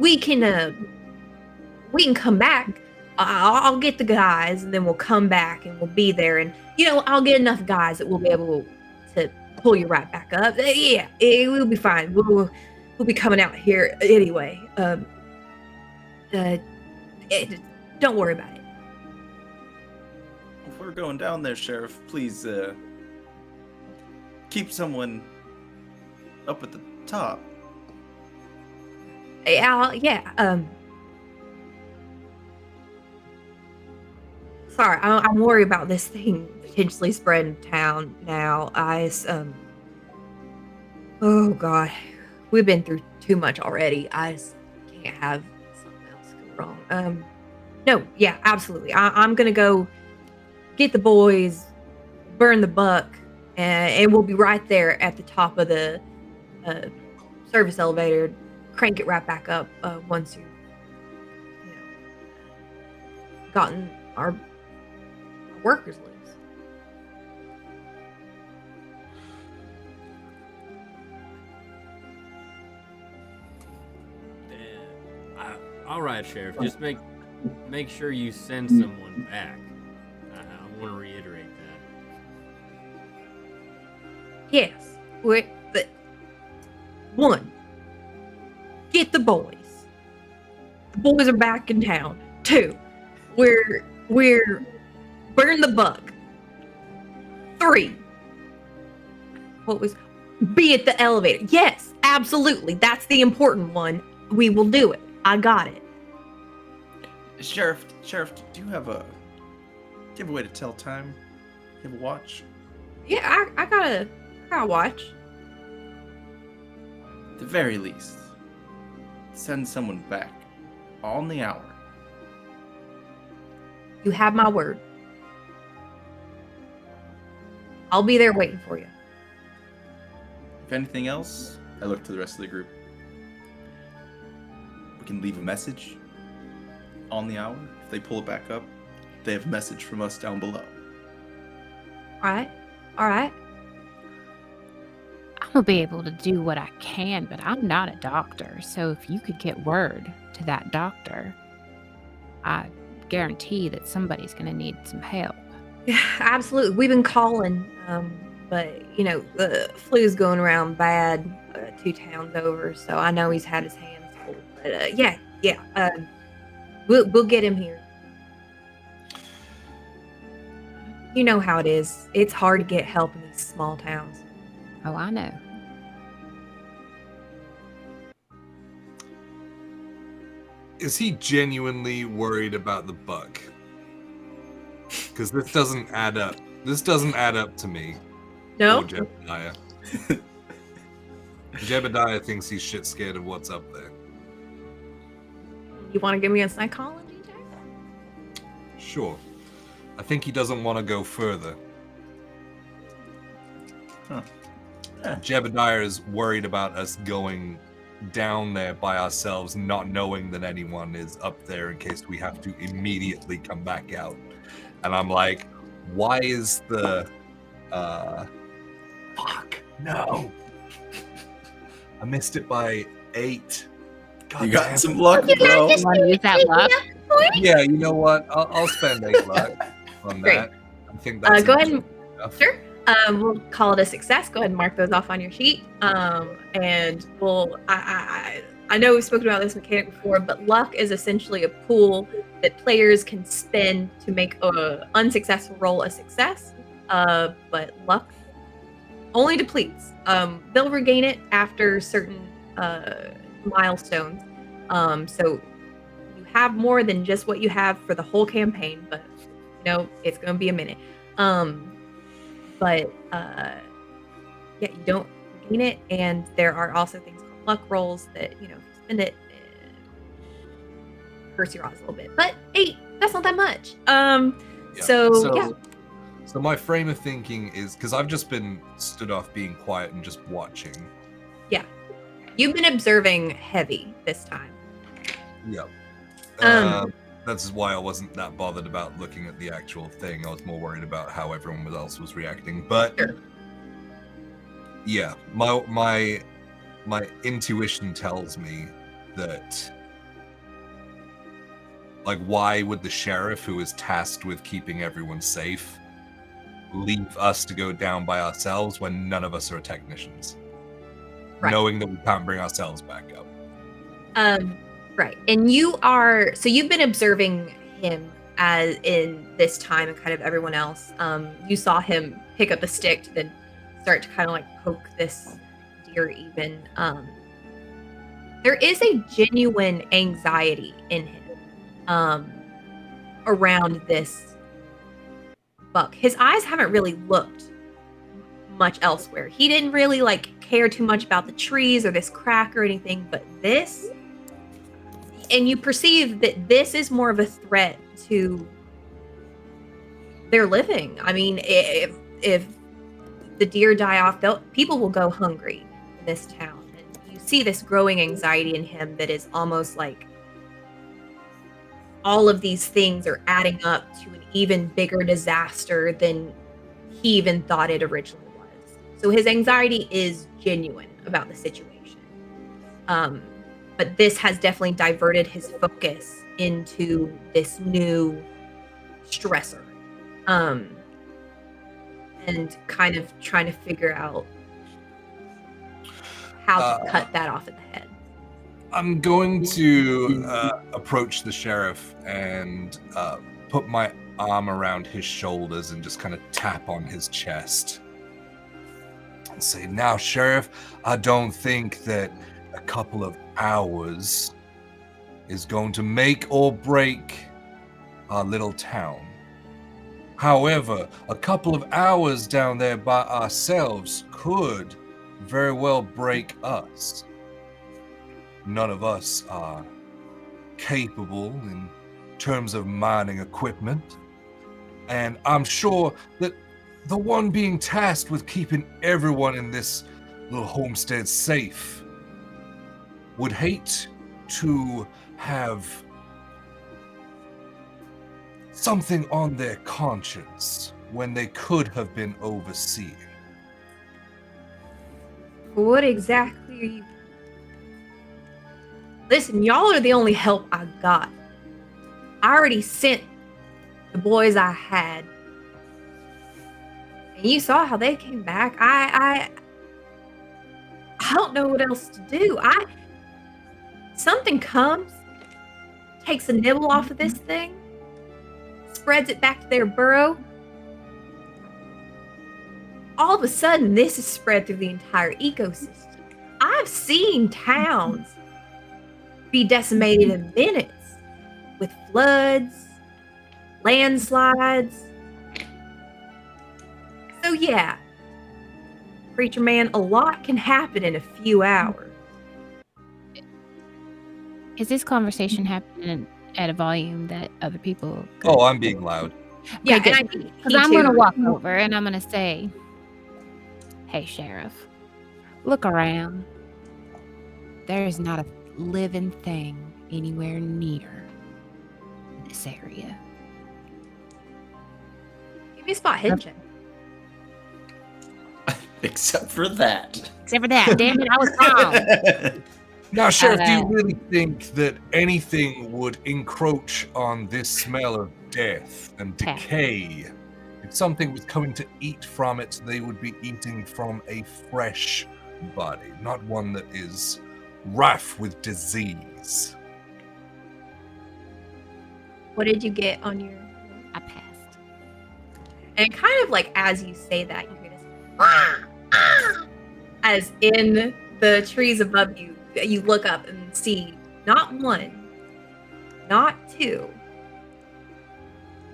we can come back. I'll get the guys, and then we'll come back, and we'll be there. And I'll get enough guys that we'll be able to pull you right back up. Yeah, we'll be fine. We'll be coming out here anyway. Don't worry about it. If we're going down there, Sheriff, please keep someone up at the top. sorry. I'm worried about this thing potentially spreading town now. Oh God, we've been through too much already. I just can't have something else go wrong. No, yeah, absolutely. I'm gonna go get the boys, burn the buck, and we'll be right there at the top of the service elevator. Crank it right back up once you've gotten our workers loose. All right, Sheriff. Just make sure you send someone back. I want to reiterate that. Yes, but one, get the boys. The boys are back in town. Two, we're burn the buck. Three, be at the elevator. Yes, absolutely. That's the important one. We will do it. I got it. Sheriff, do you have a way to tell time? You have a watch? Yeah, I got a watch. At the very least, send someone back on the hour. You have my word. I'll be there waiting for you. If anything else, I look to the rest of the group. We can leave a message on the hour. If they pull it back up, they have a message from us down below. All right. I'm gonna be able to do what I can, but I'm not a doctor. So if you could get word to that doctor, I guarantee that somebody's gonna need some help. Yeah, absolutely. We've been calling, but the flu's going around bad 2 towns over, so I know he's had his hands full. But we'll get him here. You know how it is. It's hard to get help in these small towns. Oh, I know. Is he genuinely worried about the buck? Because this doesn't add up. This doesn't add up to me. No? Or Jebediah. Jebediah thinks he's shit scared of what's up there. You want to give me a psychology check? Sure. I think he doesn't want to go further. Huh. Jebediah is worried about us going down there by ourselves, not knowing that anyone is up there in case we have to immediately come back out. And I'm like, why is the fuck no, I missed it by 8. God You got damn. some luck, bro. You want to use that luck? Yeah, you know what, I'll spend 8 luck on Great. that. I think that's Go ahead and enough. sure. We'll call it a success. Go ahead and mark those off on your sheet. And we'll. I know we've spoken about this mechanic before, but luck is essentially a pool that players can spend to make a unsuccessful roll a success. But luck only depletes. They'll regain it after certain milestones. So you have more than just what you have for the whole campaign, but it's going to be a minute. But you don't gain it, and there are also things called luck rolls that if you spend it, hurts your odds a little bit. But 8, that's not that much. So my frame of thinking is, because I've just been stood off being quiet and just watching. Yeah, you've been observing heavy this time. Yep. That's why I wasn't that bothered about looking at the actual thing. I was more worried about how everyone else was reacting. But Sure. Yeah, my intuition tells me that, like, why would the sheriff, who is tasked with keeping everyone safe, leave us to go down by ourselves when none of us are technicians, knowing that we can't bring ourselves back up? Right. And you've been observing him as in this time and kind of everyone else. You saw him pick up a stick to then start to kind of like poke this deer even. There is a genuine anxiety in him around this buck. His eyes haven't really looked much elsewhere. He didn't really like care too much about the trees or this crack or anything, but this, and you perceive that this is more of a threat to their living. I mean, if the deer die off, people will go hungry in this town. And you see this growing anxiety in him that is almost like all of these things are adding up to an even bigger disaster than he even thought it originally was. So his anxiety is genuine about the situation. But this has definitely diverted his focus into this new stressor. And kind of trying to figure out how to cut that off at the head. I'm going to approach the sheriff and put my arm around his shoulders and just kind of tap on his chest and say, now, Sheriff, I don't think that a couple of hours is going to make or break our little town. However, a couple of hours down there by ourselves could very well break us. None of us are capable in terms of mining equipment. And I'm sure that the one being tasked with keeping everyone in this little homestead safe would hate to have something on their conscience when they could have been overseeing. What exactly are you? Listen, y'all are the only help I got. I already sent the boys I had. And you saw how they came back. I don't know what else to do. Something comes, takes a nibble off of this thing, spreads it back to their burrow. All of a sudden, this is spread through the entire ecosystem. I've seen towns be decimated in minutes with floods, landslides. So yeah, Preacher Man, a lot can happen in a few hours. Is this conversation happening at a volume that other people could... Oh, I'm being loud. Yeah, Okay, and because I'm going to walk over and I'm going to say, hey, Sheriff, look around. There is not a living thing anywhere near this area. Give me a spot hidden check. Except for that. Except for that. Damn it, I was wrong. Now, Sheriff, do you really think that anything would encroach on this smell of death and decay? If something was coming to eat from it, they would be eating from a fresh body, not one that is rife with disease. What did you get on your... I passed. And kind of like as you say that, you hear this as in the trees above you, you look up and see not one, not two,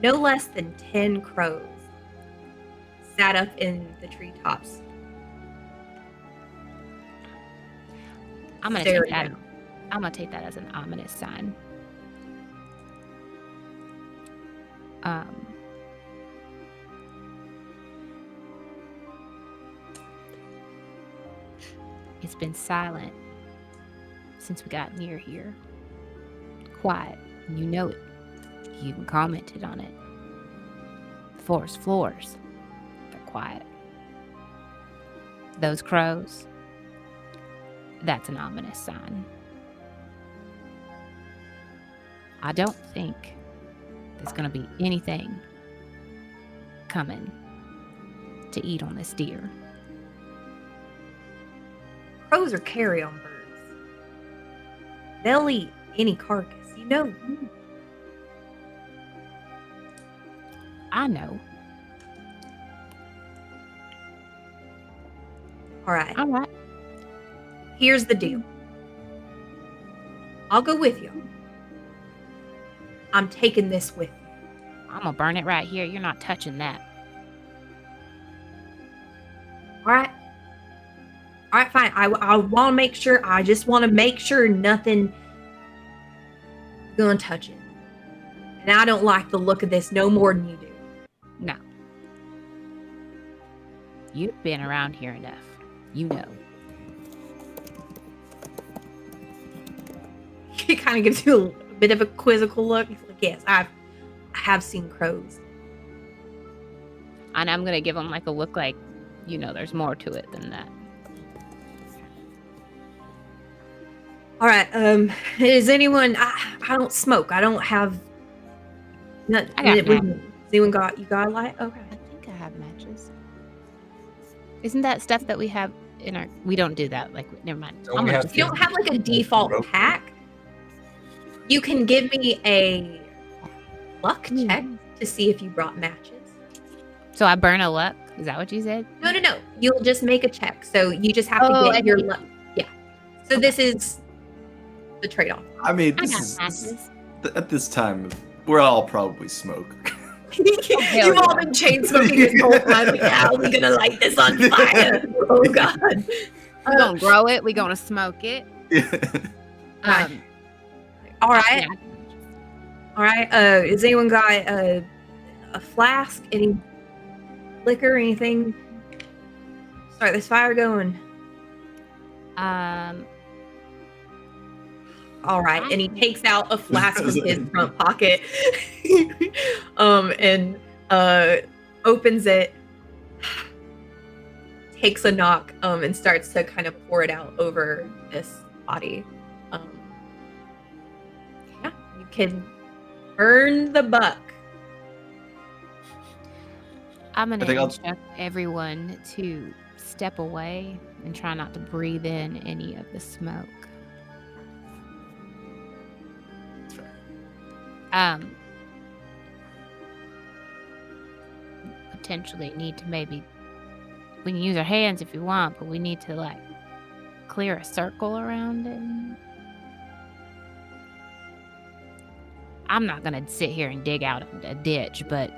no less than 10 crows sat up in the treetops. I'm gonna staring take that. down. I'm gonna take that as an ominous sign. It's been silent since we got near here. Quiet, and you know it. You even commented on it. The forest floors, they're quiet. Those crows, that's an ominous sign. I don't think there's going to be anything coming to eat on this deer. Crows are carrion birds. They'll eat any carcass, you know. I know. All right. All right. Here's the deal. I'll go with you. I'm taking this with me. I'm going to burn it right here. You're not touching that. All right, fine. I want to make sure. I just want to make sure nothing gonna touch it. And I don't like the look of this no more than you do. No. You've been around here enough. You know. He kind of gives you a bit of a quizzical look. He's like, yes, I have seen crows. And I'm gonna give him like a look like, there's more to it than that. All right. Is anyone? I don't smoke. I don't have. Not, I got has anyone got? You got a light? Okay. I think I have matches. Isn't that stuff that we have in our? We don't do that. Like, never mind. Don't I'm we gonna have just- You don't have like a default pack. You can give me a luck check to see if you brought matches. So I burn a luck. Is that what you said? No. You'll just make a check. So you just have to Oh, get I your see. luck. Yeah. So this is the trade-off. I mean, I this got is matches. at this time we're all probably smoke. You've all been chain smoking this whole time. Like, how are we gonna light this on fire? Oh God. We're gonna grow it. We're gonna smoke it. Um, All right. yeah. All right. Has anyone got a flask? Any liquor? Anything? Start this fire going. All right. And he takes out a flask from his front pocket, and opens it. Takes a knock, and starts to kind of pour it out over this body. Yeah, you can earn the buck. I'm I gonna think I'll- instruct everyone to step away and try not to breathe in any of the smoke. Potentially need to maybe we can use our hands if you want, but we need to like clear a circle around it. I'm not gonna sit here and dig out a ditch, but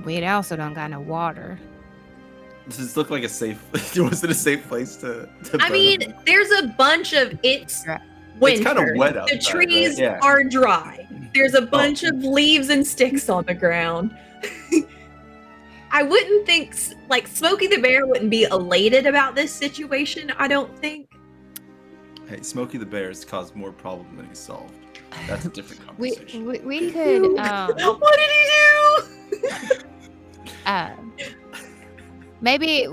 we also don't got no water. Does this look like a safe? Was it a safe place to I burn mean, them? there's a bunch of it's Right. winter. It's kinda wet The outside, trees right? Yeah. are dry. There's a bunch of leaves and sticks on the ground. I wouldn't think like Smokey the Bear wouldn't be elated about this situation. I don't think. Hey, Smokey the Bear has caused more problem than he solved. That's a different We conversation. we could What did he do? maybe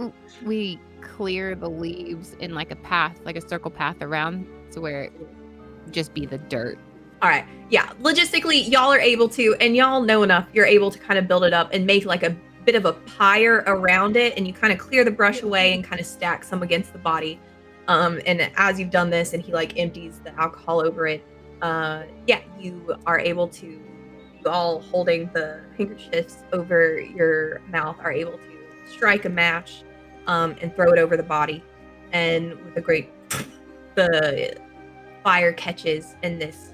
we clear the leaves in like a path, like a circle path around, to where it would just be the dirt. All right. Yeah. Logistically, y'all are able to, and y'all know enough, you're able to kind of build it up and make like a bit of a pyre around it. And you kind of clear the brush away and kind of stack some against the body. And as you've done this and he like empties the alcohol over it, yeah, you are able to, you all holding the handkerchiefs over your mouth are able to strike a match and throw it over the body. And with a great, the fire catches in this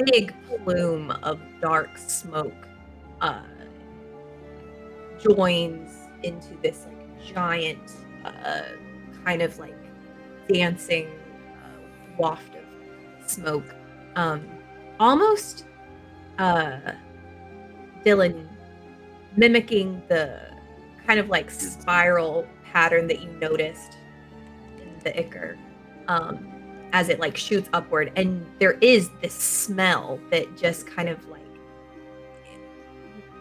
big plume of dark smoke joins into this like giant kind of like dancing waft of smoke, almost Dylan mimicking the kind of like spiral pattern that you noticed in the ichor, as it like shoots upward, and there is this smell that just kind of like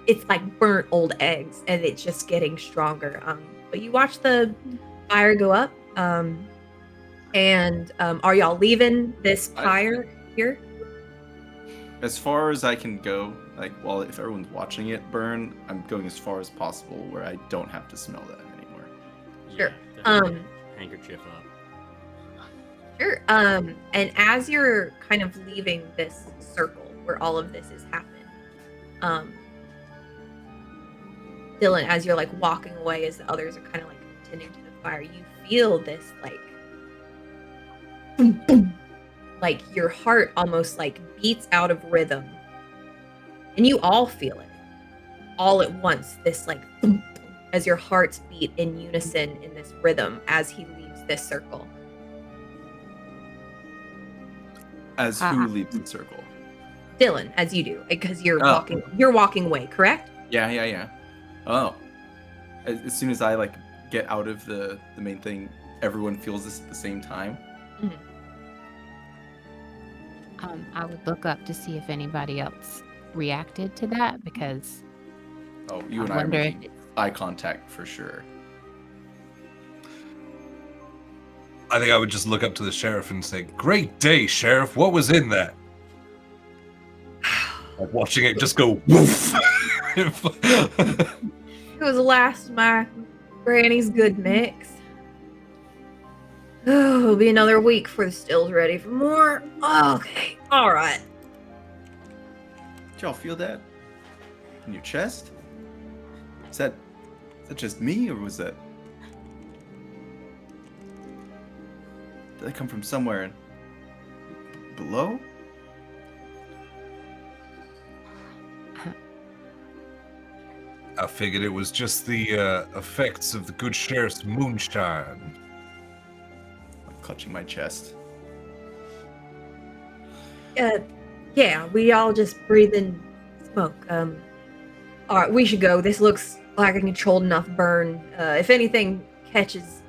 it's like burnt old eggs, and it's just getting stronger. But you watch the fire go up, and are y'all leaving this fire here? As far as I can go, like, well, if everyone's watching it burn, I'm going as far as possible where I don't have to smell that anymore. Sure. definitely handkerchief up. Sure. And as you're kind of leaving this circle where all of this is happening, Dylan, as you're like walking away, as the others are kind of like tending to the fire, you feel this like boom, boom, like your heart almost like beats out of rhythm, and you all feel it all at once. This like boom, boom, as your hearts beat in unison in this rhythm as he leaves this circle. As who leaves the circle? Dylan, as you do, because you're Oh. walking away, correct? Yeah. Oh. As soon as I like get out of the main thing, everyone feels this at the same time. I would look up to see if anybody else reacted to that, because Oh, you and I I are wonder if making eye contact for sure. I think I would just look up to the sheriff and say, "Great day, sheriff. What was in that?" Like watching it just go woof. It was the last of my granny's good mix. Oh, it'll be another week before the still's ready for more. Okay, all right. Did y'all feel that in your chest? Is that just me, or was that? Did that come from somewhere below? I figured it was just the effects of the good sheriff's moonshine. I'm clutching my chest. Yeah, we all just breathe in smoke. All right, we should go. This looks like a controlled enough burn. If anything catches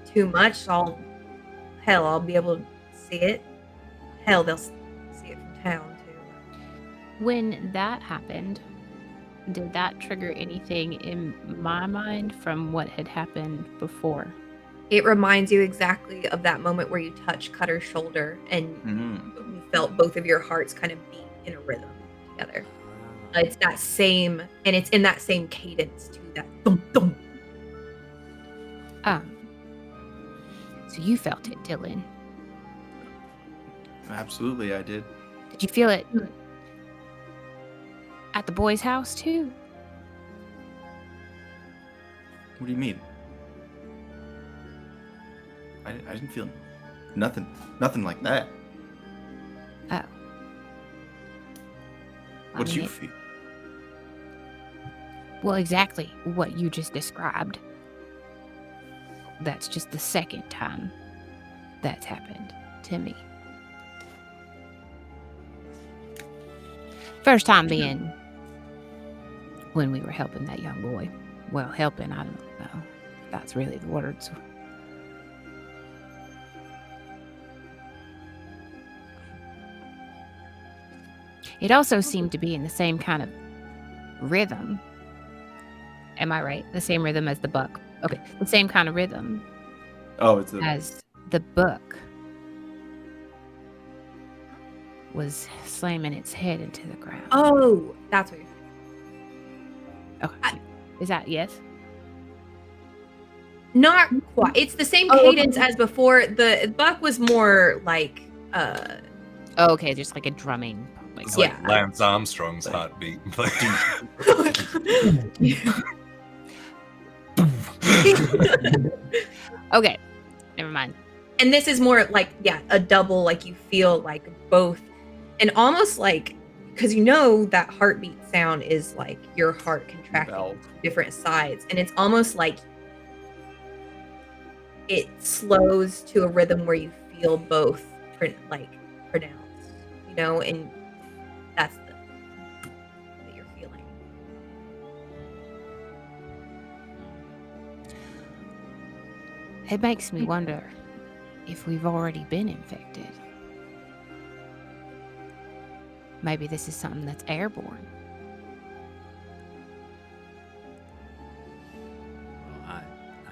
too much, I'll be able to see it. Hell, they'll see it from town too. when that happened, did that trigger anything in my mind from what had happened before? It reminds you exactly of that moment where you touched Cutter's shoulder and you felt both of your hearts kind of beat in a rhythm together. It's that same, and it's in that same cadence too. That thump thump. So you felt it, Dylan. Absolutely, I did. Did you feel it at the boys' house too? What do you mean? I didn't feel nothing like that. Oh. What did you it- feel? Well, exactly what you just described. That's just the second time that's happened to me. First time being when we were helping that young boy. Well, helping, I don't know. That's really the words. It also seemed to be in the same kind of rhythm. Am I right? The same rhythm as the buck. Okay, the same kind of rhythm Oh, it's a as the book was slamming its head into the ground. Oh, that's what you're Okay. Is that yes? not quite. It's the same cadence as before. The buck was more like Oh, okay, just like a drumming. Like, It's Yeah. like Lance Armstrong's heartbeat. okay, never mind. and this is more like a double, like you feel like both, and almost like, because you know that heartbeat sound is like your heart contracting Valve. different sides, and it's almost like it slows to a rhythm where you feel both pronounced, and that's that you're feeling. It makes me wonder if we've already been infected. Maybe this is something that's airborne. Well,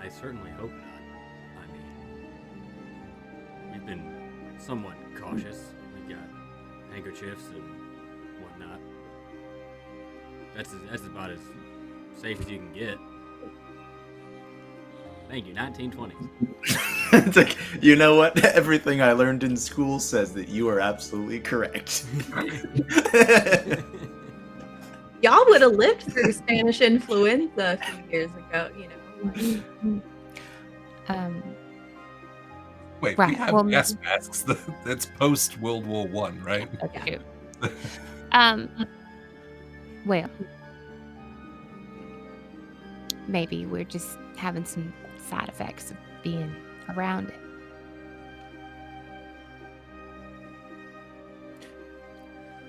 I certainly hope not. I mean, we've been somewhat cautious. We've got handkerchiefs and whatnot. That's about as safe as you can get. Thank you, 1920s. It's like, you know what? Everything I learned in school says that you are absolutely correct. Y'all would have lived through Spanish influenza a few years ago, Wait, we Right, have well, gas masks. That's post World War One, right? Okay. Well, maybe we're just having some side effects of being around it.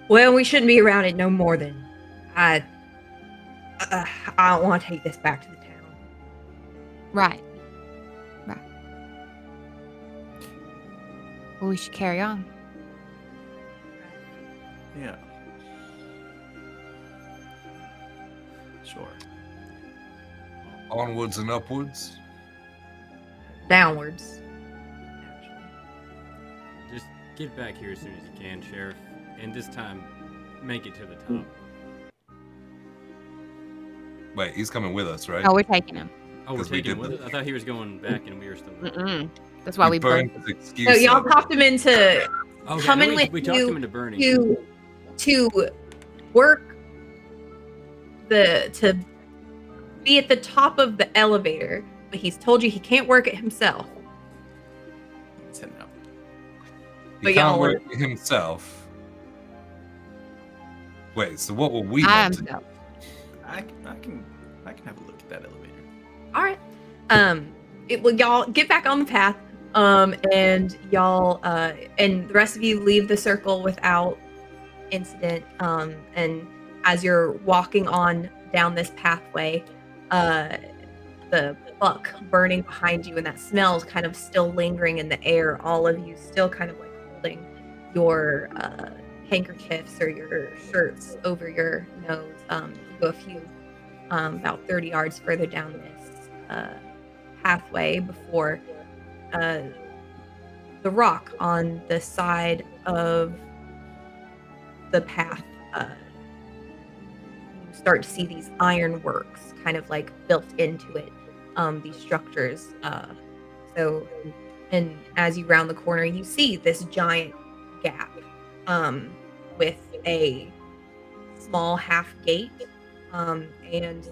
Well, we shouldn't be around it no more than I don't want to take this back to the town. Right. Well, we should carry on. Yeah. Sure. Onwards and upwards. Downwards. Actually. Just get back here as soon as you can, Sheriff. And this time, make it to the top. Wait, he's coming with us, right? Oh, we're taking him. Oh, we're 'Cause we taking him did with us? I thought he was going back and we were still with him. Mm-mm. That's why we burned burned. his excuse. So y'all up. talked him into Okay, coming we with talked you him into burning. to work to be at the top of the elevator, but he's told you he can't work it himself. He said no. He But can't y'all work it himself. Wait, so what were we I am meant to do? so. I can have a look at that elevator. All right. Y'all get back on the path. And y'all and the rest of you leave the circle without incident. And as you're walking on down this pathway, the buck burning behind you and that smell's kind of still lingering in the air. All of you still kind of like holding your handkerchiefs or your shirts over your nose. You go a few about 30 yards further down this pathway before the rock on the side of the path. You start to see these ironworks kind of like built into it, these structures. And as you round the corner, you see this giant gap with a small half gate and the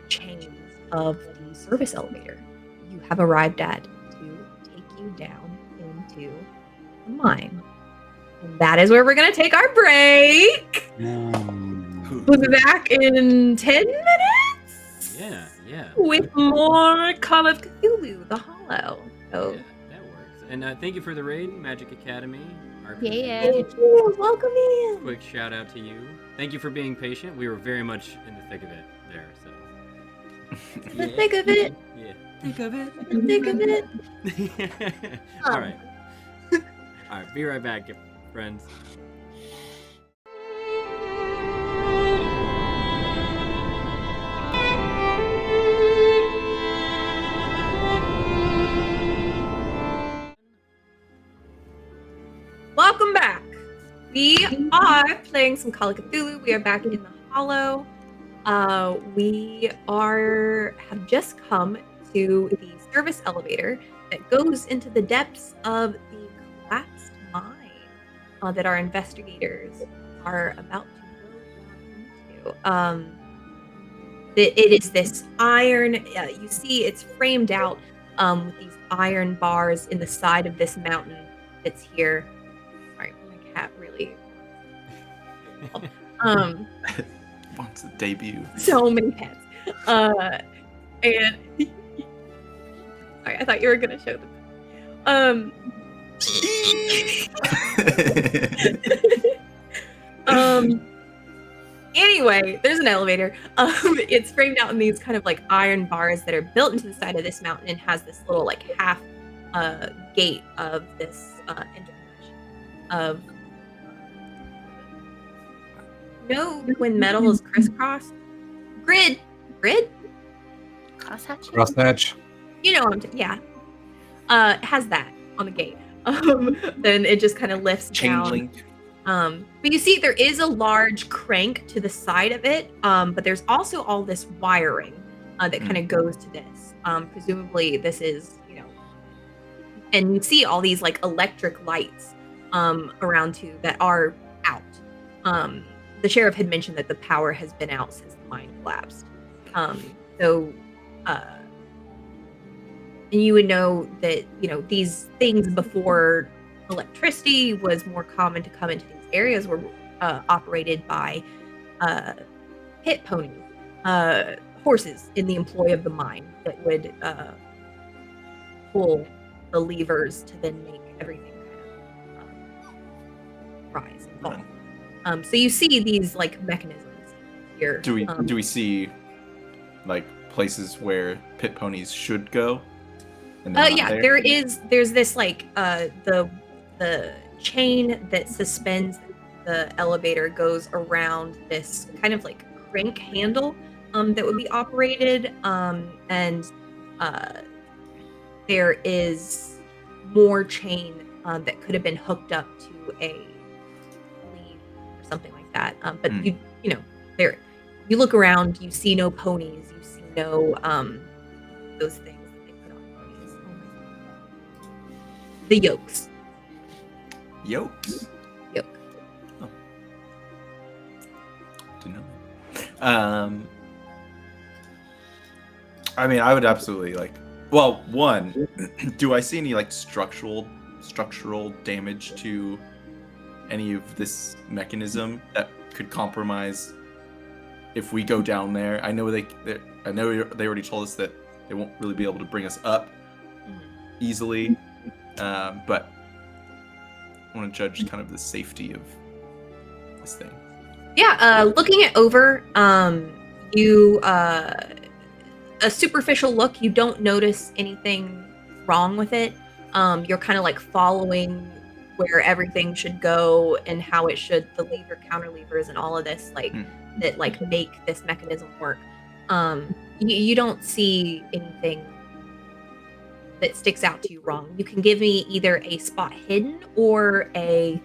chains of the service elevator you have arrived at to take you down into the mine. And that is where we're going to take our break. We'll be back in 10 minutes. Yeah. With more Call of Cthulhu, the Hollow. So, Yeah, that works. And thank you for the raid, Magic Academy. Yeah. thank you. Welcome in. Quick shout out to you. Thank you for being patient. We were very much in the thick of it there. So. The thick of it. Yeah. Thick of it. The thick of it. All right. All right. Be right back, friends. Welcome back. We are playing some Call of Cthulhu. We are back in the Hollow. We have just come to the service elevator that goes into the depths of the collapsed mine that our investigators are about to go into. It is this iron. You see, it's framed out with these iron bars in the side of this mountain that's here. Sorry, my cat really. Wants a debut. So many pets. And sorry, I thought you were gonna show them. Anyway, there's an elevator. It's framed out in these kind of like iron bars that are built into the side of this mountain and has this little like half gate of this entrance of when metal is crisscrossed. Grid. Crosshatch? Crosshatch. You know what yeah. It has that on the gate. Then it just kind of lifts Chain down. link. But you see there is a large crank to the side of it, but there's also all this wiring that kind of goes to this. Presumably this is, and you see all these like electric lights around too that are out. The sheriff had mentioned that the power has been out since the mine collapsed. And you would know that, these things before electricity was more common to come into these areas were operated by pit ponies, horses in the employ of the mine that would pull the levers to then make everything kind of rise and fall. So you see these like mechanisms here. Do we see like places where pit ponies should go? And they're not Yeah, there? there's this like the chain that suspends the elevator goes around this kind of like crank handle that would be operated, and there is more chain that could have been hooked up to a lead or something like that. But you know, there you look around, you see no ponies, you see no those things that they put on ponies. The yokes. Yokes. Yoke. Oh. Didn't know that. I mean, I would absolutely like. Well, one, do I see any like structural damage to any of this mechanism that could compromise if we go down there? I know they already told us that they won't really be able to bring us up easily, but I want to judge kind of the safety of this thing. Yeah, looking it over, you a superficial look, you don't notice anything wrong with it. You're kind of like following where everything should go and how it should, the lever, counter levers, and all of this like that like make this mechanism work. You don't see anything that sticks out to you wrong. You can give me either a spot hidden or a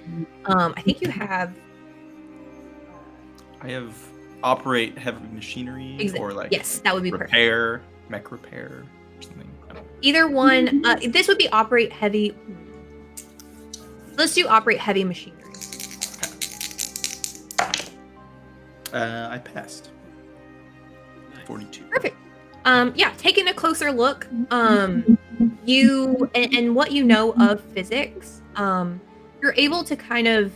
I think you have I have operate heavy machinery or like yes, that would be perfect. Mech repair or something. I don't know. Either one. This would be operate heavy. Let's do operate heavy machinery. I passed. Nice. 42. Perfect. Yeah, taking a closer look, you and what you know of physics, you're able to kind of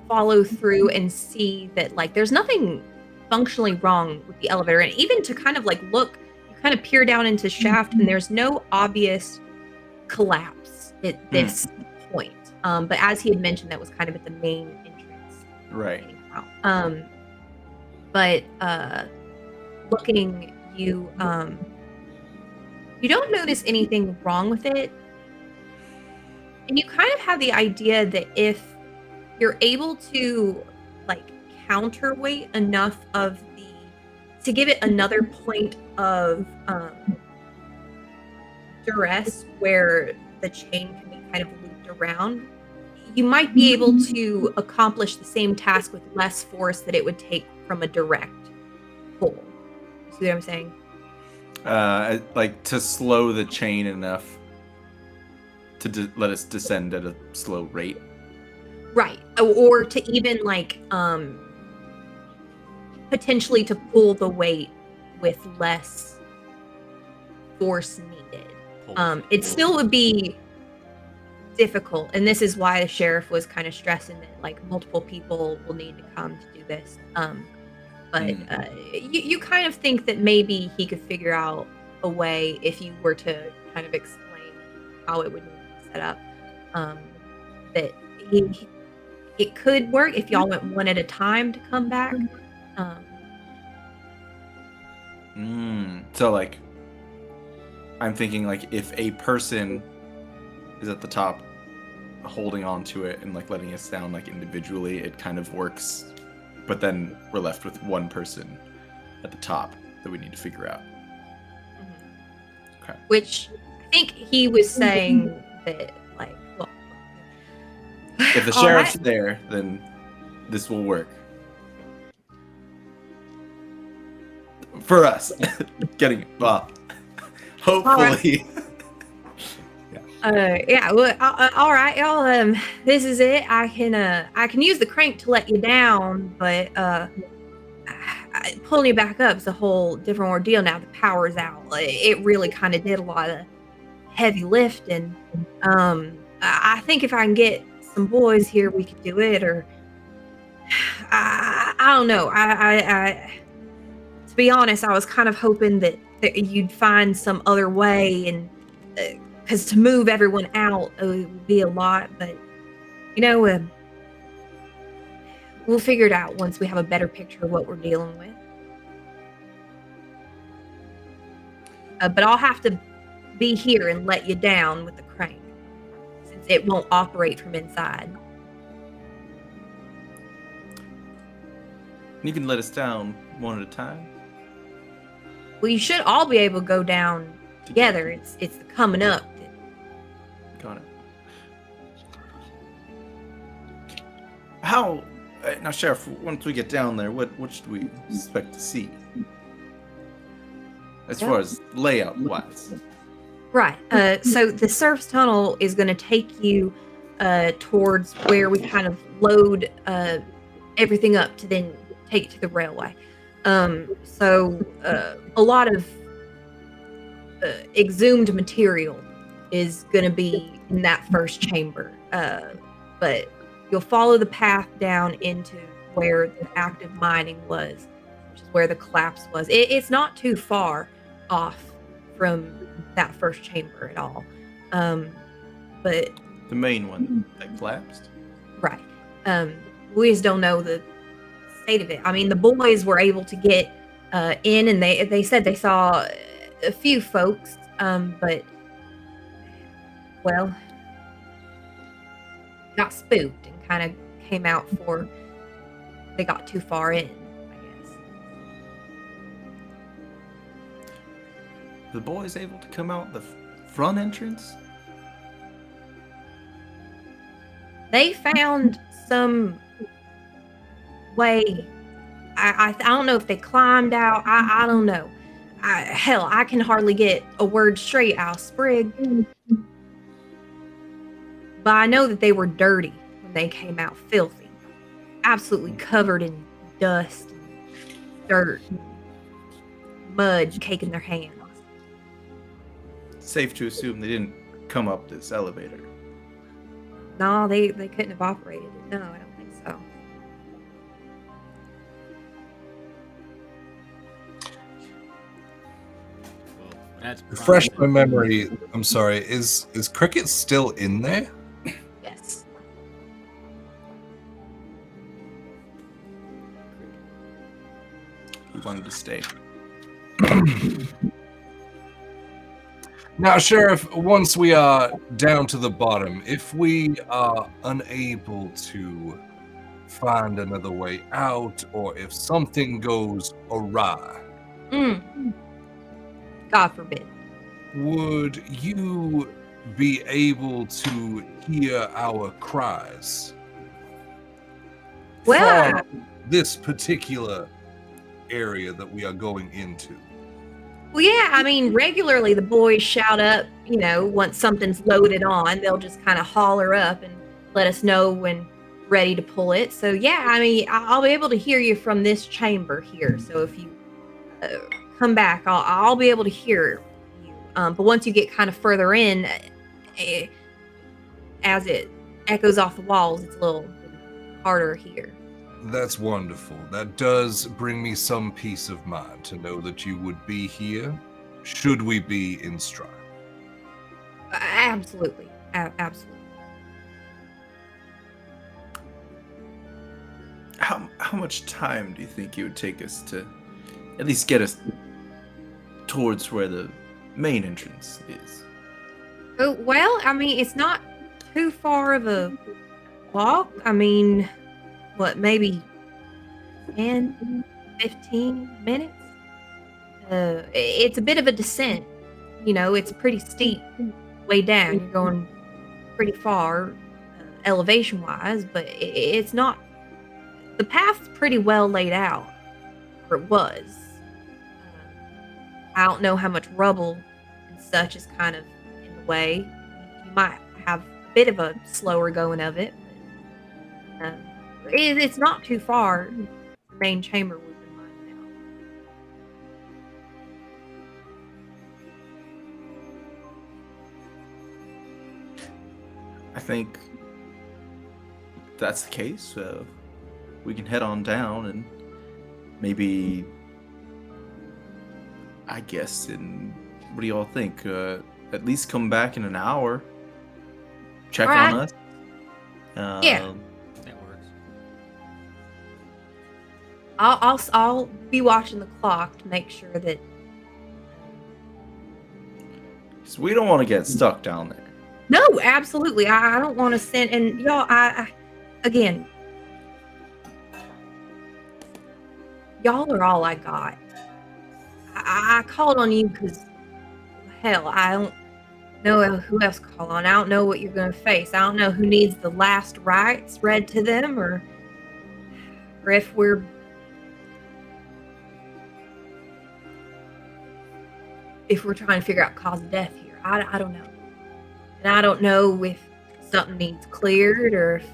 follow through and see that like there's nothing functionally wrong with the elevator, and even to kind of like look, you kind of peer down into shaft, and there's no obvious collapse at this point. But as he had mentioned, that was kind of at the main entrance. Right. But looking. You don't notice anything wrong with it, and you kind of have the idea that if you're able to like counterweight enough of to give it another point of duress where the chain can be kind of looped around, you might be able to accomplish the same task with less force that it would take from a direct pull. See what I'm saying? Like to slow the chain enough to let us descend at a slow rate. Right. Or to even like potentially to pull the weight with less force needed. It still would be difficult, and this is why the sheriff was kind of stressing that like multiple people will need to come to do this. But you kind of think that maybe he could figure out a way if you were to kind of explain how it would need to be set up, that it could work if y'all went one at a time to come back. So like, I'm thinking like if a person is at the top holding on to it and like letting us down like individually, it kind of works. But then we're left with one person at the top that we need to figure out. Okay. Which I think he was saying that, like, well, if the sheriff's there, then this will work. For us. Hopefully. Yeah. Well, all right, y'all. This is it. I can use the crank to let you down, but pulling you back up is a whole different ordeal. Now the power's out. It really kind of did a lot of heavy lifting. I think if I can get some boys here, we could do it. Or I don't know. to be honest, I was kind of hoping that you'd find some other way, and because to move everyone out it would be a lot. But we'll figure it out once we have a better picture of what we're dealing with. But I'll have to be here and let you down with the crank, since it won't operate from inside. You can let us down one at a time. Well, you should all be able to go down together. It's the coming up. Got it. How now, Sheriff? Once we get down there, what should we expect to see? As far as layout wise. Right. So the surf's tunnel is going to take you towards where we kind of load everything up to then take it to the railway. So a lot of exhumed material is going to be in that first chamber. But you'll follow the path down into where the active mining was, which is where the collapse was. It's not too far off from that first chamber at all. But the main one that collapsed? Right. We just don't know the state of it. I mean, the boys were able to get in, and they said they saw a few folks, but, well, got spooked and kind of came out before they got too far in, I guess. The boys able to come out the front entrance? They found some way. I don't know if they climbed out. I don't know. Hell, I can hardly get a word straight out of Sprig. But I know that they were dirty when they came out, filthy. Absolutely covered in dust, and dirt, and mud caking their hands. Safe to assume they didn't come up this elevator. No, they couldn't have operated it. No, I don't think so. Well, that's Refresh my probably- memory. I'm sorry. Is Cricket still in there? Yes. He wanted to stay. Now, Sheriff, once we are down to the bottom, if we are unable to find another way out, or if something goes awry, God forbid. would you be able to hear our cries? Well, from this particular area that we are going into. Well, yeah, I mean, regularly the boys shout up, once something's loaded on, they'll just kind of holler up and let us know when ready to pull it. So, yeah, I mean, I'll be able to hear you from this chamber here. So if you come back, I'll be able to hear you. But once you get kind of further in, as it echoes off the walls, it's a little harder here. That's wonderful. That does bring me some peace of mind to know that you would be here should we be in strife. Absolutely. Absolutely. How much time do you think it would take us to at least get us towards where the main entrance is? Well, I mean, it's not too far of a walk. I mean, what, maybe 10, 15 minutes? It's a bit of a descent. It's a pretty steep way down. You're going pretty far elevation-wise, but it's not... The path's pretty well laid out, or it was. I don't know how much rubble and such is kind of in the way. You might have a bit of a slower going of it. But, it's not too far. The main chamber was in mind now. I think if that's the case, we can head on down and maybe I guess what do y'all think? At least come back in an hour. Check All right. on us. Yeah. That works. I'll be watching the clock to make sure that. 'Cause we don't want to get stuck down there. No, absolutely. I don't want to send. And y'all, again, y'all are all I got. I called on you because, hell, I don't know who else to call on. I don't know what you're going to face. I don't know who needs the last rites read to them, or if we're trying to figure out cause of death here. I don't know. And I don't know if something needs cleared or if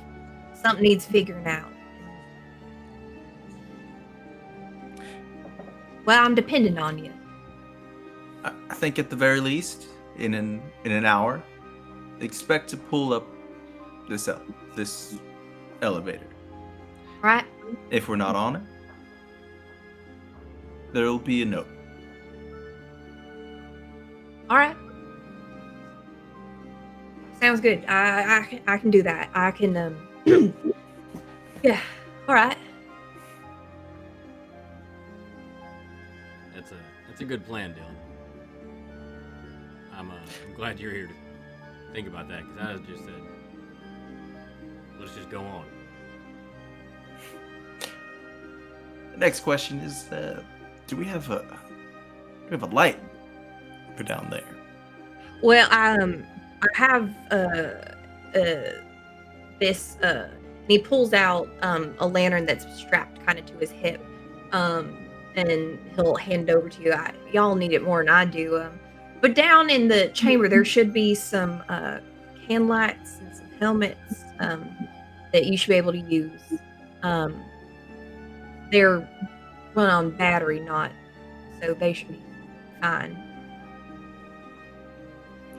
something needs figuring out. Well, I'm depending on you. I think at the very least, in an hour, expect to pull up this elevator. Right? If we're not on it, there'll be a note. All right. Sounds good. I can do that. I can yeah. All right. That's a good plan, Dylan. I'm glad you're here to think about that, because I just said, let's just go on. The next question is, do we have a light for down there? Well, I have this and he pulls out a lantern that's strapped kind of to his hip, and he'll hand it over to you. Y'all need it more than I do. But down in the chamber, there should be some can lights and some helmets that you should be able to use. They're run on battery, so they should be fine.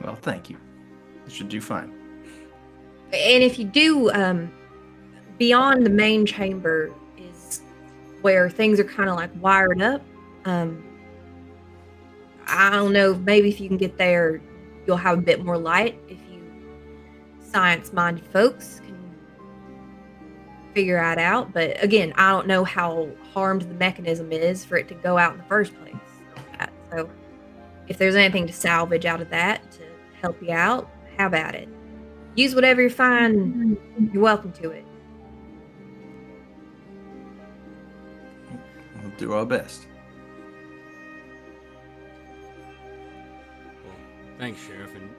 Well, thank you. It should do fine. And if you do, beyond the main chamber is where things are kind of like wired up. I don't know, maybe if you can get there, you'll have a bit more light. If you science-minded folks can figure that out. But again, I don't know how harmed the mechanism is for it to go out in the first place. So if there's anything to salvage out of that to help you out, have at it. Use whatever you find. You're welcome to it. We'll do our best. Well, thanks, Sheriff. And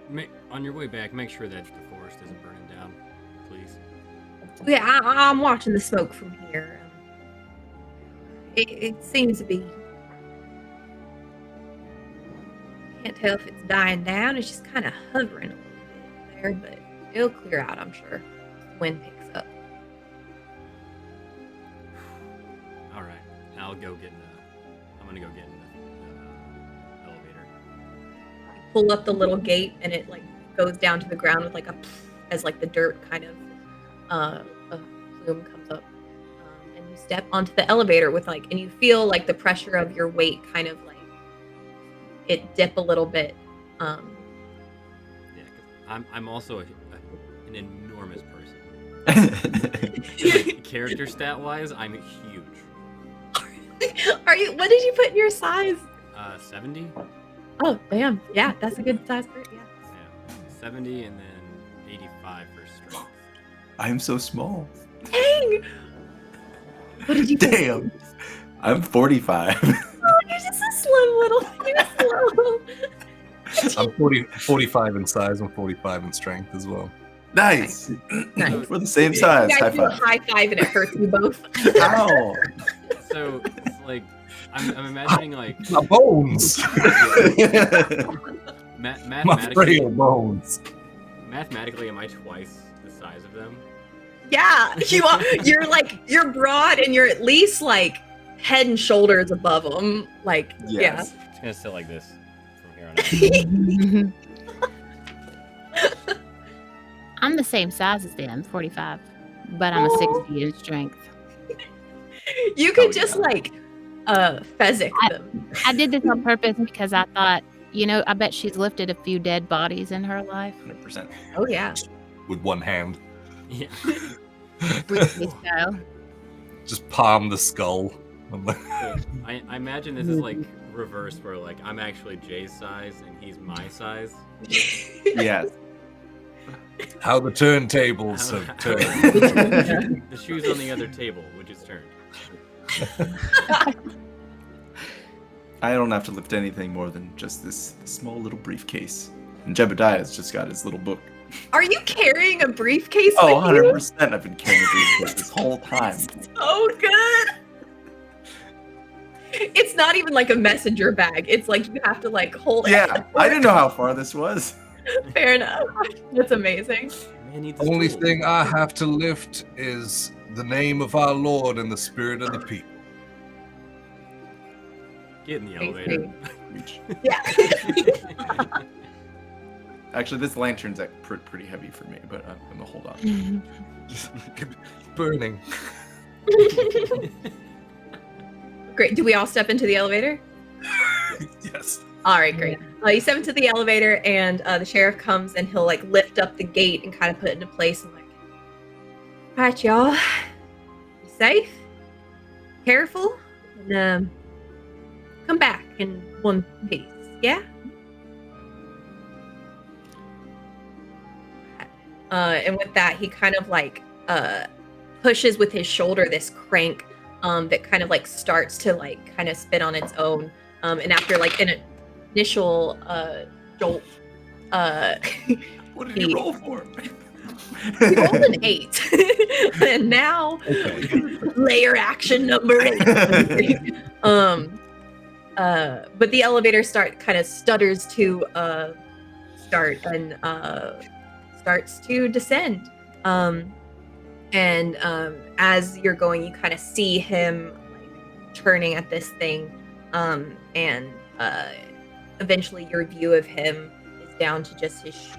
on your way back, make sure that the forest isn't burning down, please. Yeah, I'm watching the smoke from here. It seems to be. Can't tell if it's dying down. It's just kind of hovering a little bit there, but it'll clear out, I'm sure. The wind picks up. All right, I'm gonna go get in the elevator. Pull up the little gate, and it like goes down to the ground with like as like the dirt kind of a plume comes up, and you step onto the elevator with and you feel like the pressure of your weight kind of like it dip a little bit. Yeah, 'cause I'm also an enormous person. Character stat wise, I'm huge. Are you? What did you put in your size? 70. Oh, damn. Yeah, that's a good size for it. Yeah. Yeah, 70 and then 85 for strength. I'm so small. Dang. What did you put? Damn. I'm 45. Oh, you're just a slim little. You're slow. I'm 45 in size and 45 in strength as well. Nice. Nice. We're the same size. You High guys do a five. high five and it hurts you both. Ow. So it's like I'm imagining like My bones! My mathematically. frail bones. Mathematically, am I twice the size of them? Yeah, you are. You're broad and you're at least like head and shoulders above them. Like, Yes. It's gonna sit like this from here on out. I'm the same size as them, 45, but I'm a 60 in strength. You could Oh, just yeah. Fezzik them. I did this on purpose because I thought, I bet she's lifted a few dead bodies in her life. 100%. Oh yeah. With one hand. Yeah. Briefcase style. Just palm the skull. I'm like, So I imagine this is like reversed, where like I'm actually Jay's size and he's my size. Yes. how the turntables have turned. The shoe's on the other table, which is turned. I don't have to lift anything more than just this small little briefcase. And Jebediah's just got his little book. Are you carrying a briefcase Oh, with you? 100% I've been carrying a briefcase this whole time. So good. It's not even like a messenger bag. It's like you have to like hold it. Yeah, I didn't know how far this was. Fair enough. That's amazing. Man needs his Only tools. thing I have to lift is the name of our Lord and the spirit of the people. Get in the elevator. Reach. Yeah. Actually, this lantern's pretty heavy for me, but I'm gonna hold on. Burning. Great. Do we all step into the elevator? Yes. All right, great. You step into the elevator, and the sheriff comes, and he'll like lift up the gate and kind of put it into place. And like, all right, y'all, be safe, careful, and come back in one piece. Yeah. And with that, he kind of like pushes with his shoulder this crank that kind of like starts to like kind of spin on its own. And after like an initial jolt, What did you roll for? he rolled an 8. And now layer action number 8. But the elevator stutters to start and starts to descend. And as you're going, you kind of see him like turning at this thing, and eventually your view of him is down to just his shoes,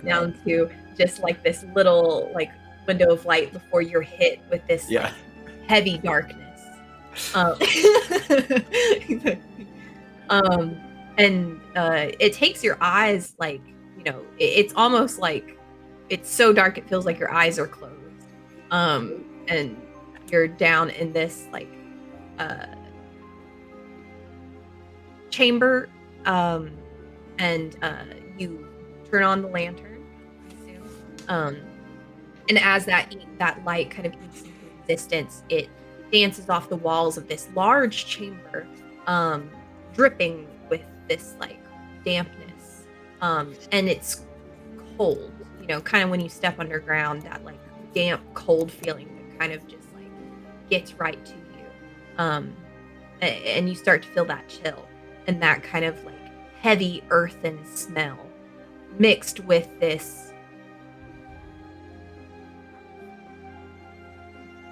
down to just like this little like window of light before you're hit with this Yeah. heavy darkness. And it takes your eyes like, it's almost like it's so dark it feels like your eyes are closed. And you're down in this like chamber, and you turn on the lantern, I assume. And as that light kind of eats into existence, it dances off the walls of this large chamber, dripping with this like dampness, and it's cold. Kind of when you step underground, that like damp, cold feeling that kind of just like gets right to you, and you start to feel that chill and that kind of like heavy earthen smell mixed with this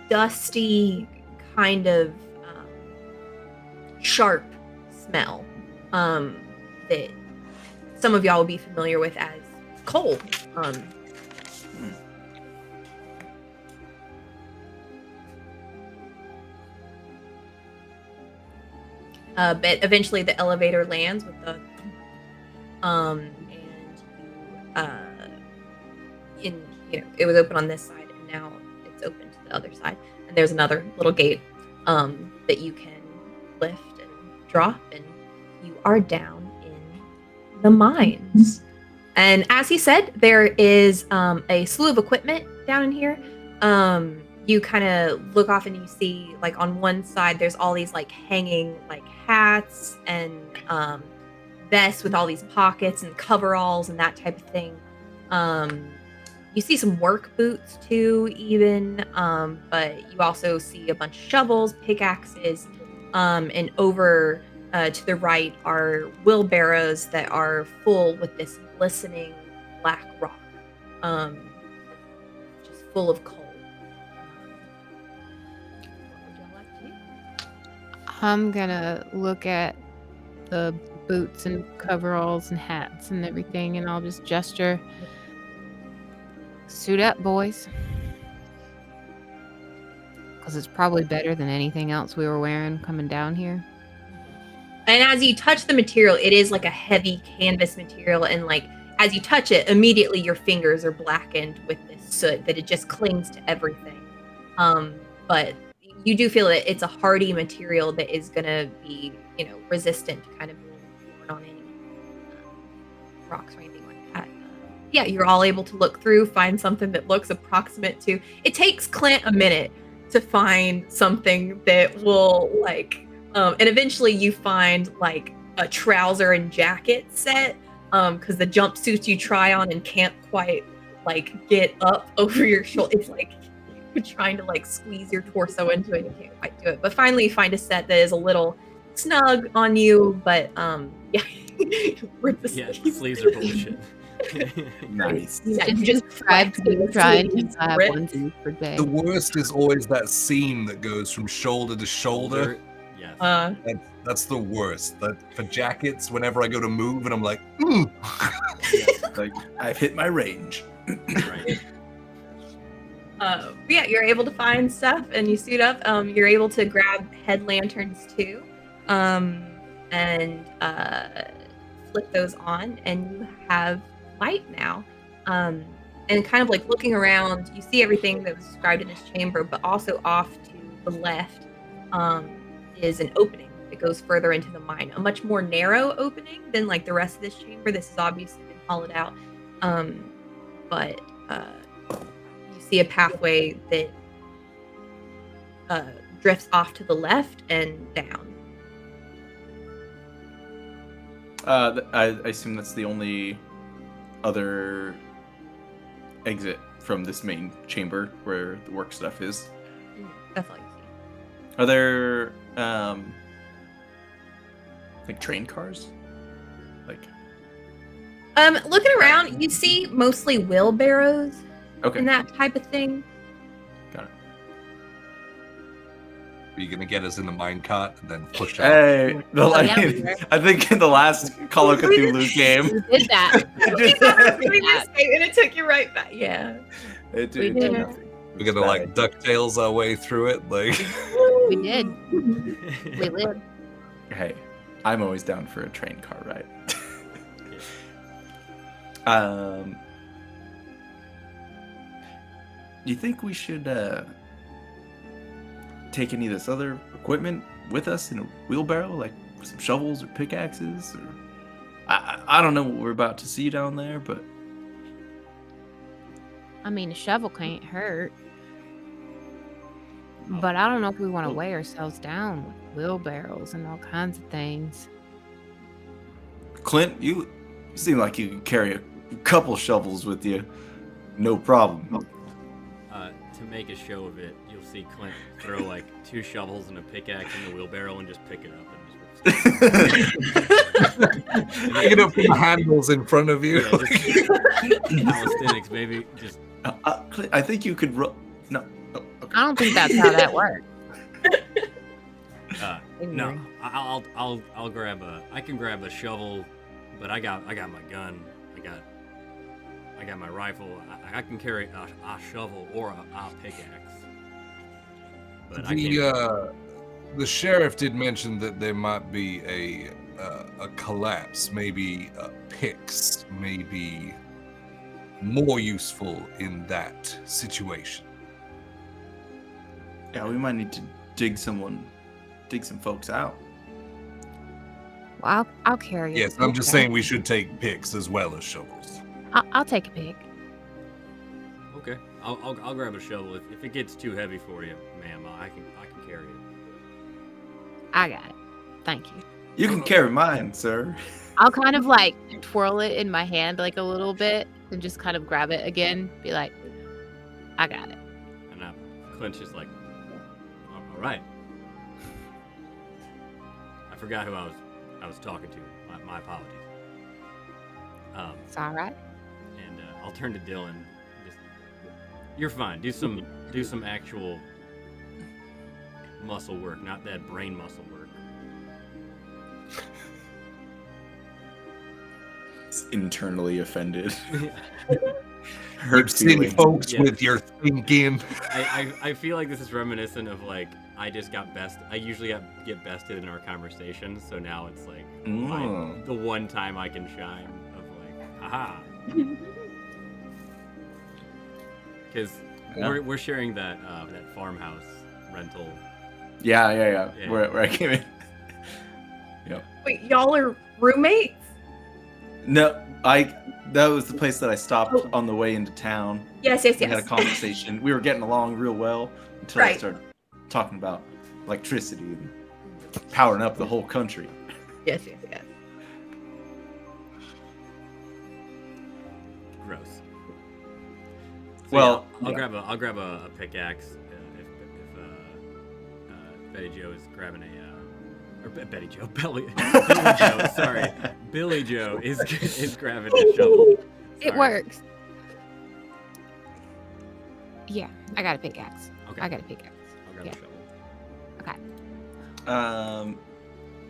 dusty kind of sharp smell that some of y'all will be familiar with as coal. But eventually the elevator lands with the it was open on this side, and now it's open to the other side, and there's another little gate that you can lift and drop, and you are down in the mines. And as he said, there is a slew of equipment down in here. You kind of look off and you see, like, on one side there's all these like hanging like hats and vests with all these pockets and coveralls and that type of thing. You see some work boots too, even, but you also see a bunch of shovels, pickaxes, and over to the right are wheelbarrows that are full with this glistening black rock, just full of coal. What would y'all like to do? I'm gonna look at the boots and coveralls and hats and everything, and I'll just gesture. Suit up, boys. Because it's probably better than anything else we were wearing coming down here. And as you touch the material, it is like a heavy canvas material, and like as you touch it, immediately your fingers are blackened with this soot that it just clings to everything. But you do feel that it's a hardy material that is gonna be, resistant to kind of being worn on any rocks or anything like that. Yeah, you're all able to look through, find something that looks approximate to. It takes Clint a minute to find something that will and eventually you find like a trouser and jacket set, because the jumpsuits you try on and can't quite get up over your shoulder. It's like you're trying to squeeze your torso into it. You can't quite do it. But finally you find a set that is a little snug on you, but yeah. Yeah, sleeves are bullshit. Nice. Yeah, It's you just described flexing me the trying to sleeves, have rip. onesies per day. The worst is always that seam that goes from shoulder to shoulder. Yes. That's the worst. For jackets, whenever I go to move and I'm like, ooh. Like, I've hit my range. Right. Yeah, you're able to find stuff and you suit up. You're able to grab head lanterns too, and flip those on, and you have light now. And kind of looking around, you see everything that was described in this chamber, but also off to the left is an opening that goes further into the mine. A much more narrow opening than the rest of this chamber. This has obviously been hollowed out, but you see a pathway that drifts off to the left and down. I assume that's the only other exit from this main chamber where the work stuff is. That's all you see. Are there train cars? Looking around, you see mostly wheelbarrows Okay. and that type of thing. Got it. Are you gonna get us in the minecart and then push off? Hey, yeah. I think in the last Call of Cthulhu game, We did that. And it took you right back. Yeah. it We did did. nothing. We're gonna DuckTales our way through it, We did. We lived. Hey, I'm always down for a train car ride. Do you think we should take any of this other equipment with us in a wheelbarrow, like some shovels or pickaxes? Or I don't know what we're about to see down there, but I mean, a shovel can't hurt. But I don't know if we want to weigh ourselves down with wheelbarrows and all kinds of things. Clint, you seem like you can carry a couple shovels with you, no problem. To make a show of it, you'll see Clint throw 2 shovels and a pickaxe in the wheelbarrow and just pick it up and just Pick it up from the handles in front of you. Yeah, just calisthenics, baby. Just Clint, I think you could. No. Oh, okay. I don't think that's how that works. no. I'll grab I can grab a shovel, but I got my gun. I got my rifle. I can carry a shovel or a pickaxe. But I can't. The sheriff did mention that there might be a collapse. Maybe picks may be more useful in that situation. Yeah, we might need to dig some folks out. Well, I'll carry it. Yes, I'm just saying we should take picks as well as shovels. I'll take a pick. Okay, I'll grab a shovel. If it gets too heavy for you, ma'am, I can carry it. I got it. Thank you. You can carry mine, sir. I'll kind of twirl it in my hand a little bit and just kind of grab it again. Be like, I got it. And Clint's just like, all right. I forgot who I was talking to. My apologies. It's all right. And I'll turn to Dylan. You're fine. Do some actual muscle work, not that brain muscle work. It's internally offended. Hurt City feeling. folks Yeah. with your thinking. I feel like this is reminiscent of like I just got best. I usually get bested in our conversations, so now it's like Mm. the one time I can shine of like, haha. Because Yeah. we're sharing that farmhouse rental. Yeah. Yeah. Where I came in. Wait, y'all are roommates? No, that was the place that I stopped Oh. on the way into town. Yes. We had a conversation. We were getting along real well until I Right. started talking about electricity and powering up the whole country. Yes. Gross. So Well, yeah, yeah. I'll grab a pickaxe if Betty Joe is grabbing or Betty Joe, Billy Joe. Sorry, Billy Joe is grabbing a shovel. It Sorry. works. Yeah, I got a pickaxe. Okay. I got a pickaxe. I'll grab Yeah. a shovel.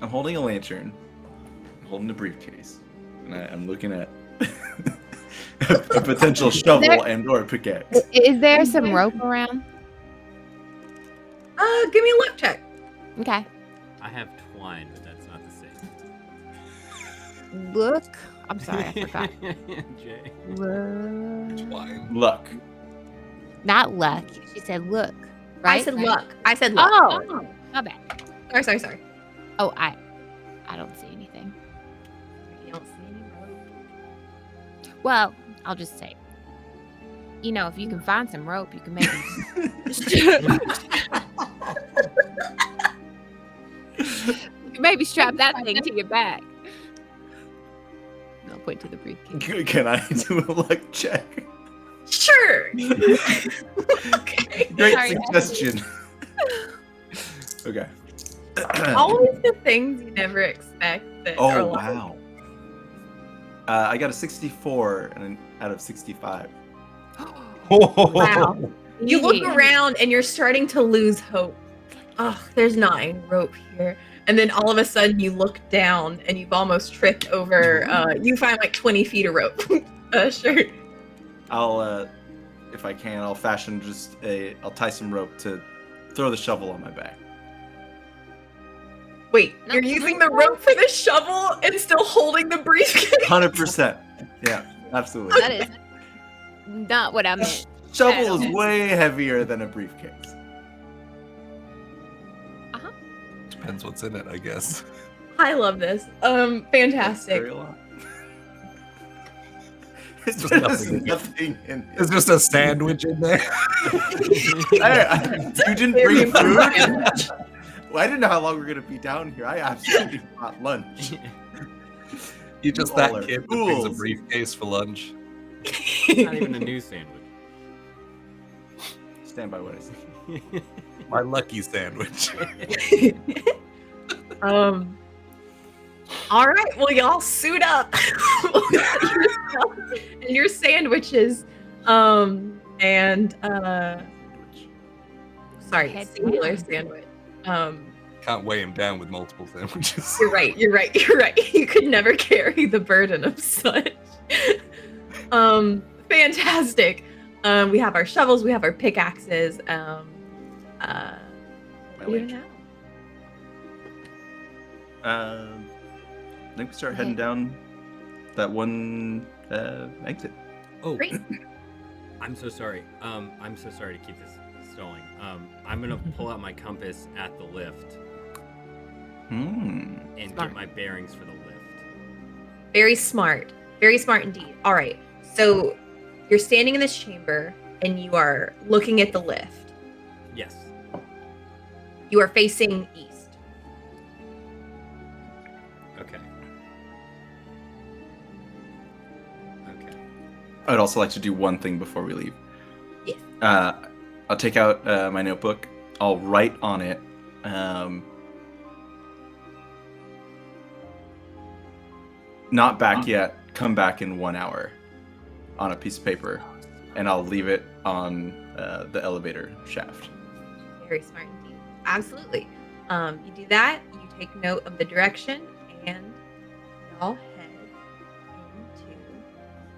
I'm holding a lantern. I'm holding a briefcase, and I'm looking at a potential shovel There- and/or pickaxe. Is there some rope around? Give me a luck check. Okay. I have twine, but that's not the same. Look. I'm sorry, I forgot. Jay. Look. Wine. Luck. Not luck. She said look. Right? I said Right? luck. I said luck. Oh, my bad. Sorry. Oh, I don't see anything. You don't see any rope. Well, I'll just say, you know, if you can find some rope, you can maybe strap that thing to your back. I'll point to the briefcase. Can I do a luck check? Sure. Okay. Great Sorry. suggestion. Okay. Always the things you never expect that are Oh like, wow. I got a 64 out of 65. Wow. You look Yeah. around and you're starting to lose hope. Oh, there's not any rope here. And then all of a sudden you look down and you've almost tripped over. You find like 20 feet of rope. Sure. I'll, if I can, I'll fashion I'll tie some rope to throw the shovel on my back. Wait, No, you're using the rope for the shovel and still holding the briefcase? 100%. Yeah, absolutely. That is not what I meant. Shovel is way heavier than a briefcase. Depends what's in it, I guess. I love this. Fantastic. Carry a lot. Just There's nothing. nothing in it. There's just a sandwich in there. You didn't bring food? Well, I didn't know how long we were going to be down here. I absolutely brought lunch. You just You all that are kid that brings a fools. briefcase for lunch. Not even a new sandwich. Stand by what I say. My lucky sandwich. All right, well, y'all suit up and your sandwiches. Sorry, Head singular down. sandwich. Can't weigh him down with multiple sandwiches. You're right. You could never carry the burden of such. Fantastic. We have our shovels, we have our pickaxes. My What do you lantern. know? I think we start heading down that one exit. Oh, Great. I'm so sorry. I'm so sorry to keep this stalling. I'm gonna pull out my compass at the lift and Smart. get my bearings for the lift. Very smart. Very smart indeed. All right. So you're standing in this chamber and you are looking at the lift. Yes. You are facing east. Okay. Okay. I'd also like to do one thing before we leave. Yes. I'll take out my notebook. I'll write on it. Not back yet. Come back in 1 hour on a piece of paper. And I'll leave it on the elevator shaft. Very smart indeed. Absolutely. You do that, you take note of the direction, and y'all head into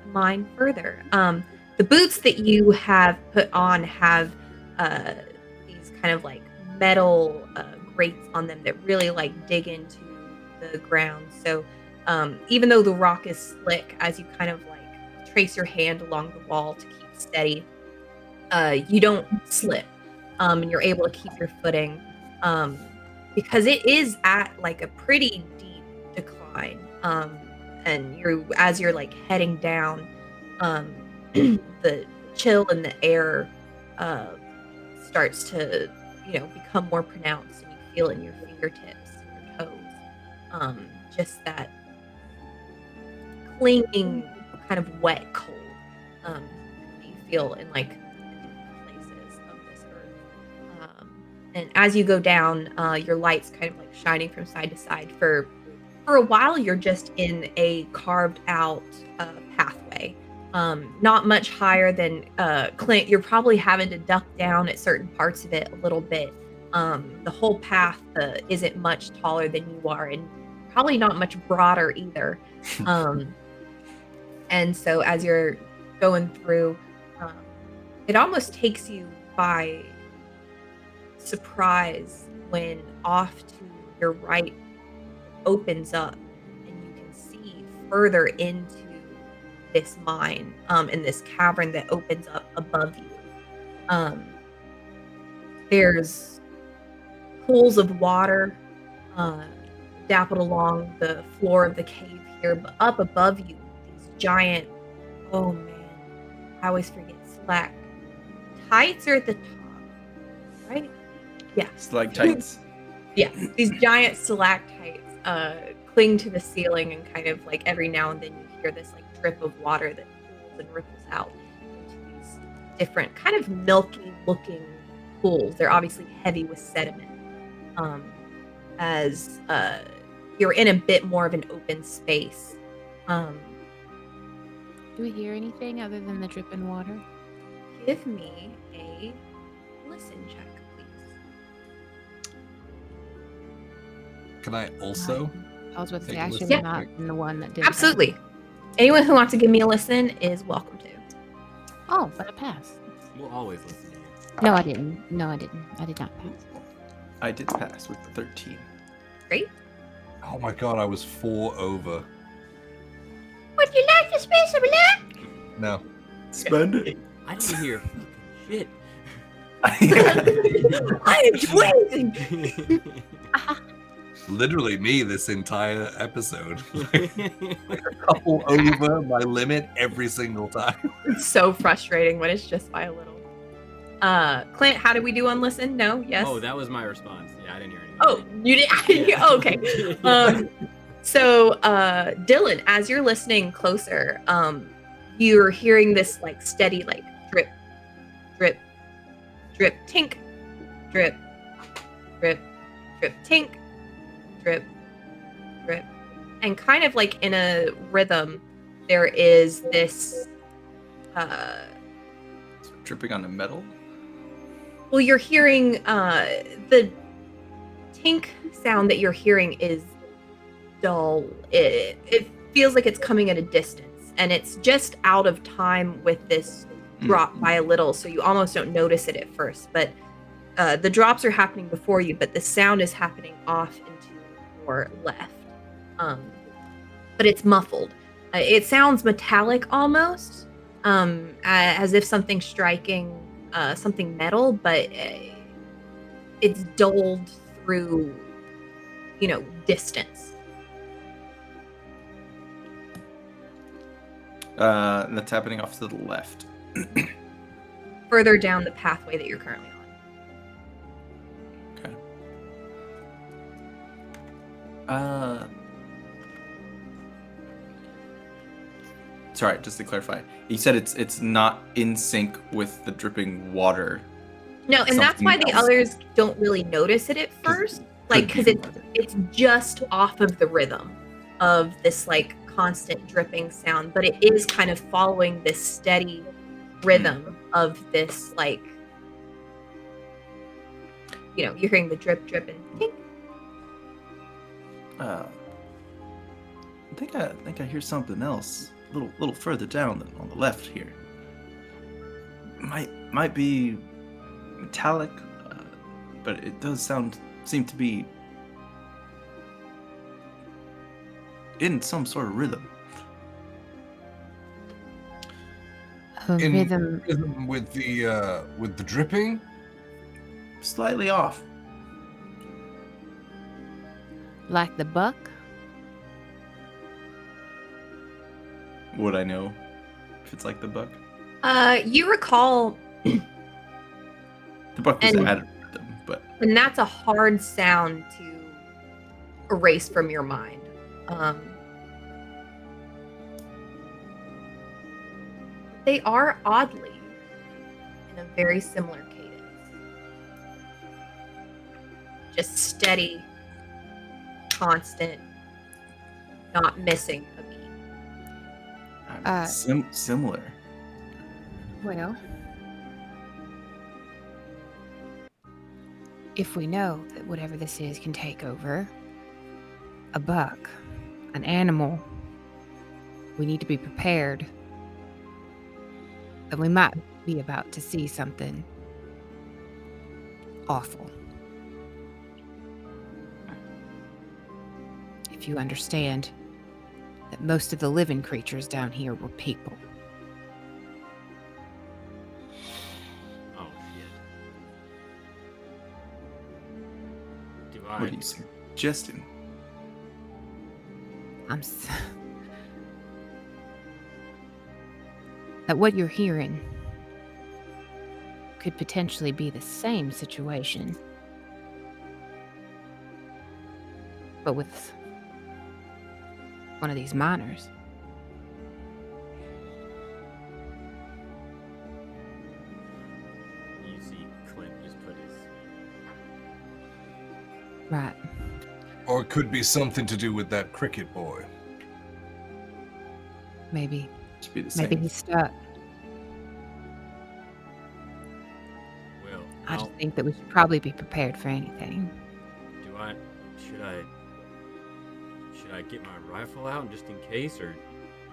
the mine further. The boots that you have put on have these kind of like metal grates on them that really like dig into the ground. So even though the rock is slick, as you kind of like trace your hand along the wall to keep steady, you don't slip, and you're able to keep your footing, because it is at like a pretty deep decline, and as you're like heading down, the chill in the air starts to become more pronounced, and you feel it in your fingertips and your toes, just that clinging kind of wet cold that you feel in like places of this earth. And as you go down, your light's kind of like shining from side to side. For a while, you're just in a carved out pathway. Not much higher than Clint. You're probably having to duck down at certain parts of it a little bit. The whole path isn't much taller than you are, and probably not much broader either. And so as you're going through, it almost takes you by surprise when off to your right opens up, and you can see further into this mine, in this cavern that opens up above you. There's pools of water dappled along the floor of the cave here, but up above you, these giant, oh man, I always forget, stalactites are at the top, right? Yeah. Stalactites. Yeah, these giant stalactites cling to the ceiling, and kind of like every now and then you hear this like drip of water that pools and ripples out into these different kind of milky looking pools. They're obviously heavy with sediment. As you're in a bit more of an open space. Do we hear anything other than the dripping water? Give me a listen check, please. Can I also? I was about to say, Take a I listen. should have not been the one that did that. Absolutely. Anyone who wants to give me a listen is welcome to. Oh, but I passed. We'll always listen to you. No, I didn't. No, I didn't. I did not pass. I did pass with 13. Great. Oh my god, I was 4 over. Would you like to spend some luck? No. Spend it. I didn't hear shit. I am waiting. Literally me this entire episode. Like a couple over my limit every single time. It's so frustrating when it's just by a little. Clint, how did we do on listen? No? Yes? Oh, that was my response. Yeah, I didn't hear anything. Oh, you did? Oh, okay. So, Dylan, as you're listening closer, you're hearing this like steady, like drip, drip, drip, tink, drip, drip, drip, tink, drip, drip, and kind of like in a rhythm, there is this. Dripping on the metal. Well, you're hearing the tink sound that you're hearing is dull. It feels like it's coming at a distance, and it's just out of time with this drop by a little, so you almost don't notice it at first. But the drops are happening before you, but the sound is happening off into your left. But it's muffled. It sounds metallic almost, as if something's striking something metal, but it's dulled through, distance. And that's happening off to the left. Further down the pathway that you're currently on. Okay. Sorry, just to clarify, you said it's not in sync with the dripping water. No, and that's why the others don't really notice it at first, because it's just off of the rhythm of this like constant dripping sound, but it is kind of following this steady rhythm of this like, you're hearing the drip, drip, and tink. I think I hear something else a little further down on the left here. might be metallic, but it does seem to be in some sort of rhythm. In Rhythm. rhythm with the dripping. Slightly off. Like the buck? Would I know if it's like the buck? You recall, The buck was And- added to them, but and that's a hard sound to erase from your mind. They are oddly in a very similar cadence. Just steady, constant, not missing a beat. similar. Well, if we know that whatever this is can take over a buck, an animal, we need to be prepared that we might be about to see something awful. If you understand that most of the living creatures down here were people. Oh shit. Do What I? are you suggesting? That what you're hearing could potentially be the same situation, but with one of these miners. You see, Clint just put his. Right. Or it could be something to do with that cricket boy. Maybe To be the same. he's stuck. Well, I just think that we should probably be prepared for anything. Should I get my rifle out just in case, or do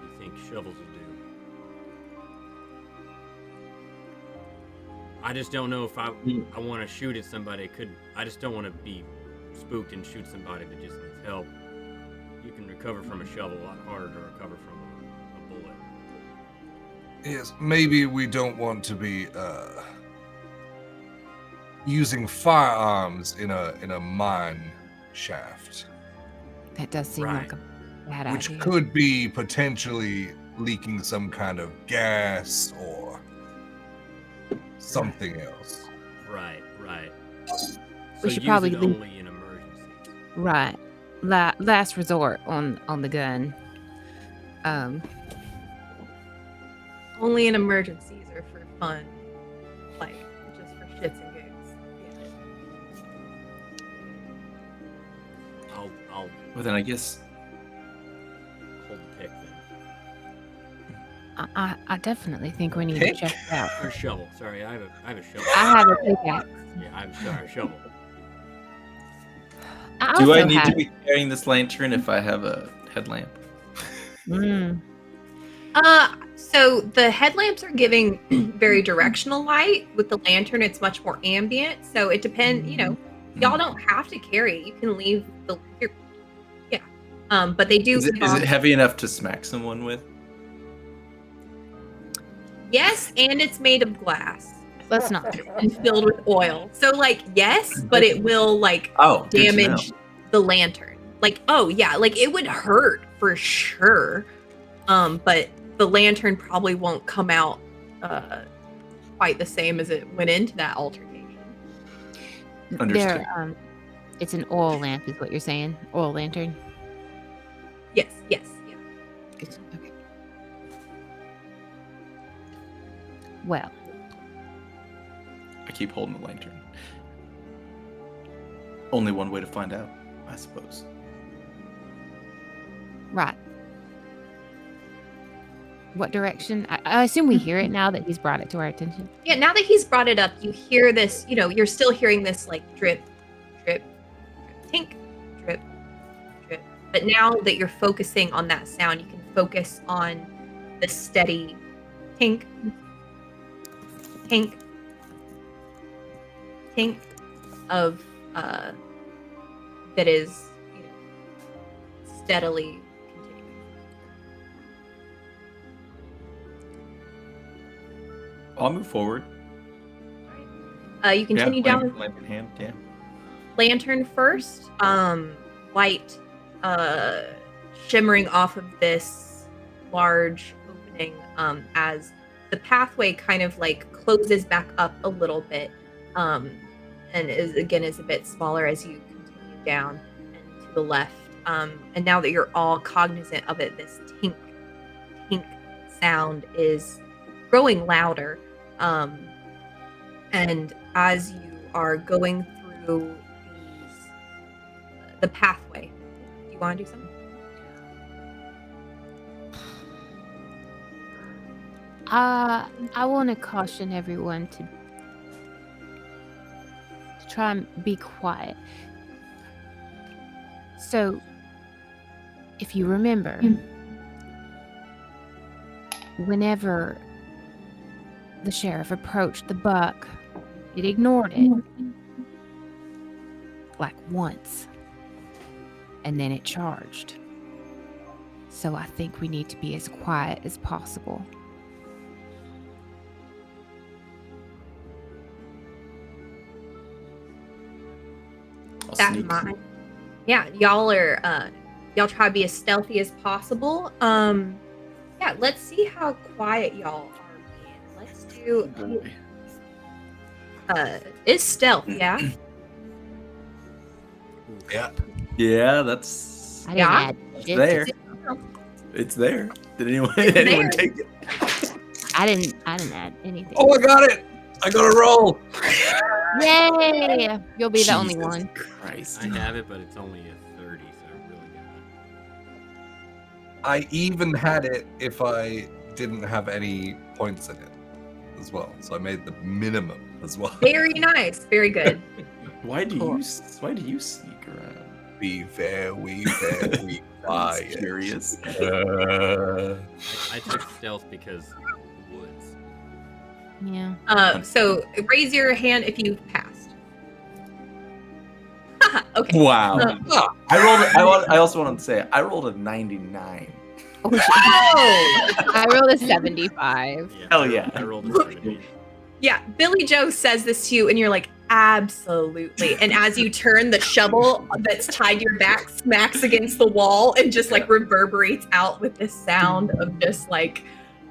you think shovels will do? I just don't know if I want to shoot at somebody. I just don't want to be spooked and shoot somebody that just needs help. You can recover from a shovel a lot harder to recover from a bullet. Yes, maybe we don't want to be using firearms in a mine shaft, That does seem Right. like a bad which idea. could be potentially leaking some kind of gas or something else. Right. We So should use probably it leave- only in emergencies. Right. Last resort on the gun. Only in emergencies or for fun, like just for shits and gigs. I'll Well, then I guess hold the pick then. I definitely think we need to Pick? check it out. Or shovel. Sorry, I have a shovel. I have a pickaxe. Yeah, I'm sorry, shovel. I do I also need have, to be carrying this lantern if I have a headlamp? Mm, So the headlamps are giving very directional light. With the lantern, it's much more ambient. So it depends. Y'all don't have to carry it. You can leave yeah. But they do. Is it heavy enough to smack someone with? Yes, and it's made of glass let's not. and filled with oil. So yes, but it will Oh, good to know. damage the lantern. Oh yeah, it would hurt for sure. But the lantern probably won't come out quite the same as it went into that altercation. Understood. It's an oil lamp, is what you're saying? Oil lantern. Yes, yeah. Okay. Well, I keep holding the lantern. Only one way to find out, I suppose. right. What direction? I assume we hear it now that he's brought it to our attention. Yeah, now that he's brought it up, you hear this, you're still hearing this drip, drip, tink, drip, drip. But now that you're focusing on that sound, you can focus on the steady tink, tink of that is, steadily continuing. I'll move forward. You continue down lamp in hand. Yeah. lantern first, light shimmering off of this large opening as the pathway kind of like closes back up a little bit, and is a bit smaller as you continue down and to the left. And now that you're all cognizant of it, this tink sound is growing louder. And as you are going through the pathway, do you want to do something? I want to caution everyone to try and be quiet. So, if you remember, whenever the sheriff approached the buck, it ignored it. Like once. And then it charged. So I think we need to be as quiet as possible. That in mind. Yeah, y'all try to be as stealthy as possible. Yeah, let's see how quiet y'all are being. Let's do is stealth, yeah? Yeah. Yeah, that's I didn't Yeah? add it's shit. there. It's there. Did anyone It's anyone there. take it? I didn't add anything. Oh, I got it! I got a roll! Yay! You'll be the only Jesus one. Christ. I have it, but it's only a 30, so I really got I even had it if I didn't have any points in it as well. So I made the minimum as well. Very nice. Very good. Why do Cool. you sneak around? Be very, very quiet. Curious. I took stealth because woods. Yeah. So raise your hand if you passed. Okay. Wow. Ah, I also wanted to say I rolled a 99. Oh! I rolled a 75. Yeah, Hell yeah. I rolled a 70. Yeah, Billy Joe says this to you, and you're like, absolutely. And as you turn, the shovel that's tied to your back smacks against the wall and just like reverberates out with this sound of just like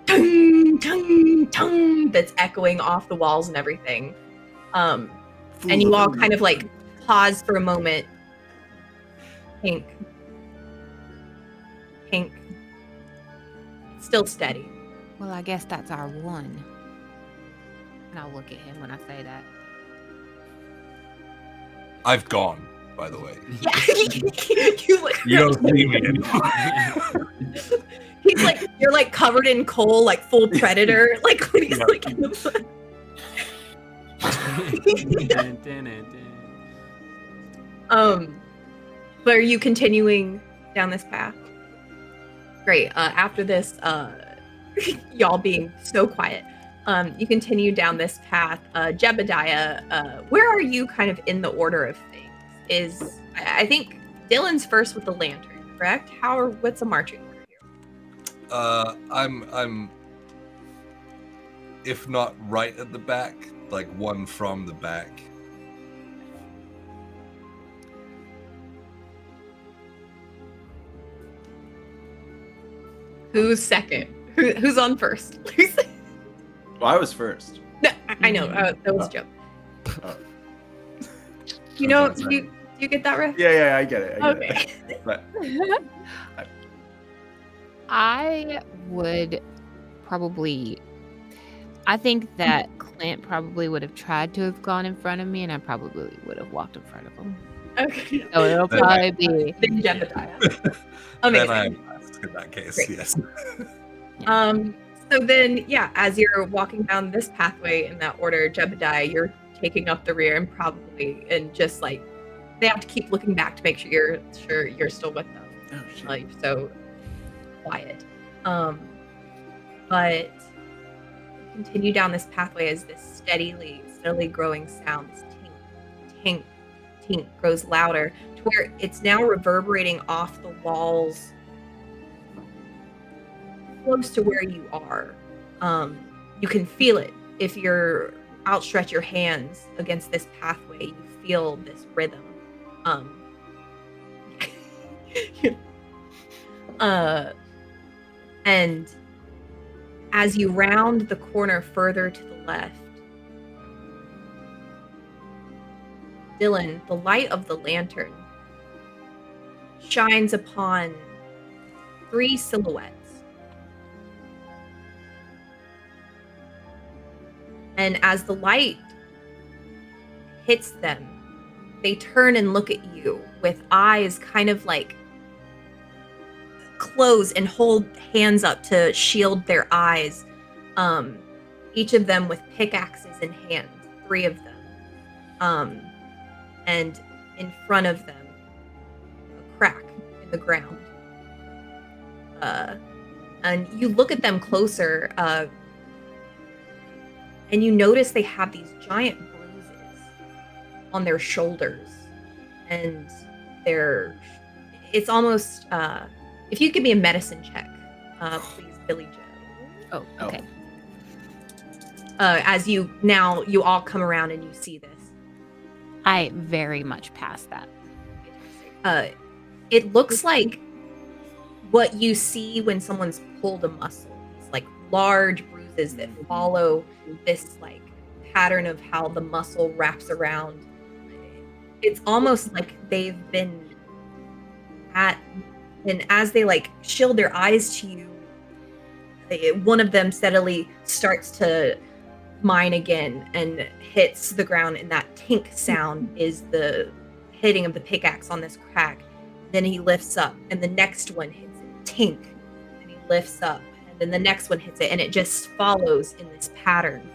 tung, tung, tung that's echoing off the walls and everything. And you all kind of like pause for a moment. Pink. Still steady. Well, I guess that's our one. And I'll look at him when I say that. I've gone, by the way. Yeah. you like, You don't see me anymore. he's like, you're like covered in coal, like full predator. Like when he's like in the But are you continuing down this path? Great. After this, y'all being so quiet, you continue down this path. Jebediah, where are you kind of in the order of things? I think Dylan's first with the lantern, correct? What's the marching order here? I'm if not right at the back, like one from the back. Who's second? Who's on first? Well, I was first. No, I know. That was a joke. Oh. You know, do you get that riff? Yeah, I get it. Okay. But I would probably. I think that Clint probably would have tried to have gone in front of me, and I probably would have walked in front of him. Okay. So it'll Then probably be. Then Jebediah. Then Amazing. I'm last in that case, Great. yes. So then, yeah, as you're walking down this pathway in that order, Jebediah, you're taking up the rear and just like they have to keep looking back to make sure you're still with them. oh shit. Like so quiet. But continue down this pathway as this steadily growing sound, this tink, tink, tink grows louder to where it's now reverberating off the walls close to where you are. You can feel it if you're outstretch your hands against this pathway. You feel this rhythm. And as you round the corner further to the left, Dylan, the light of the lantern shines upon 3 silhouettes. And as the light hits them, they turn and look at you with eyes kind of like close and hold hands up to shield their eyes. Each of them with pickaxes in hand, 3 of them. And in front of them, a crack in the ground. And you look at them closer, and you notice they have these giant bruises on their shoulders. And it's almost, if you give me a medicine check, please, Billy Joe. Oh, okay. As you all come around and you see this. I very much pass that. It looks like what you see when someone's pulled a muscle. It's like large bruises that follow this like pattern of how the muscle wraps around. It's almost like they've been and as they like shield their eyes to you, one of them steadily starts to mine again and hits the ground, and that tink sound is the hitting of the pickaxe on this crack. Then he lifts up, and the next one hits it, tink, and he lifts up, and then the next one hits it, and it just follows in this pattern.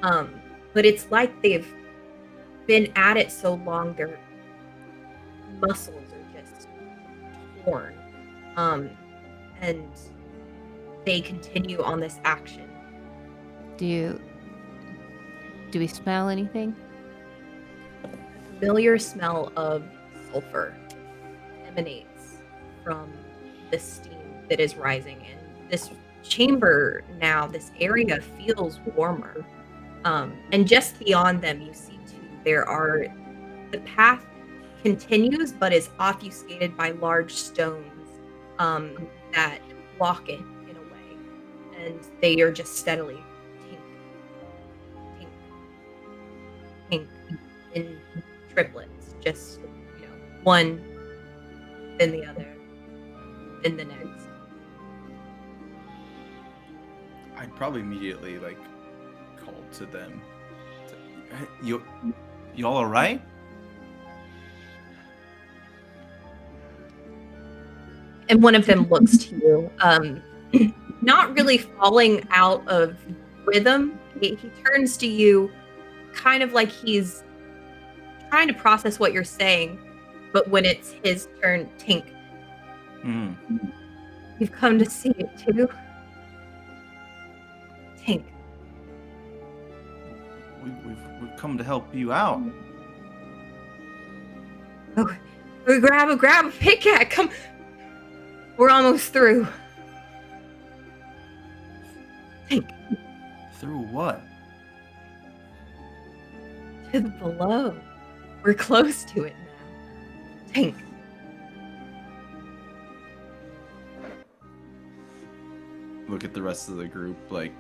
But it's like they've been at it so long, their muscles are just torn, and they continue on this action. Do we smell anything? Familiar smell of sulfur emanates from the steam that is rising, and this chamber now, this area feels warmer. And just beyond them, you see too, the path continues but is obfuscated by large stones that block it in a way, and they are just steadily tink in triplets, just one, then the other, then the next. I'd probably immediately call to them. You all right? And one of them looks to you, not really falling out of rhythm. He turns to you kind of like he's trying to process what you're saying, but when it's his turn, tink. You've come to see it too? Tink. We've come to help you out. Oh, grab a pickaxe. Come. We're almost through. Tink. Through what? To the below. We're close to it now. Tink. Look at the rest of the group like,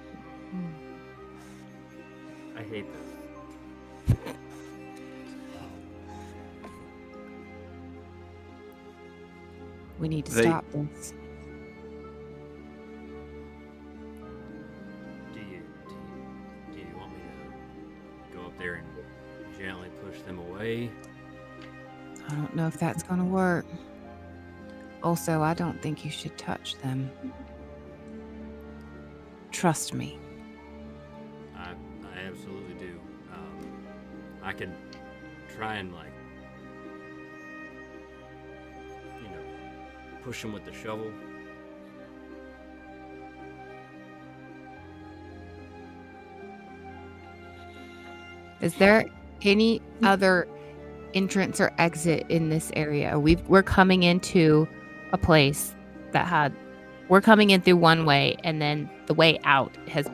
I hate this. We need to stop this. Do you want me to go up there and gently push them away? I don't know if that's going to work. Also, I don't think you should touch them. Trust me. I absolutely do. I could try and push them with the shovel. Is there any other entrance or exit in this area? We're coming into a place that we're coming in through one way, and then the way out there's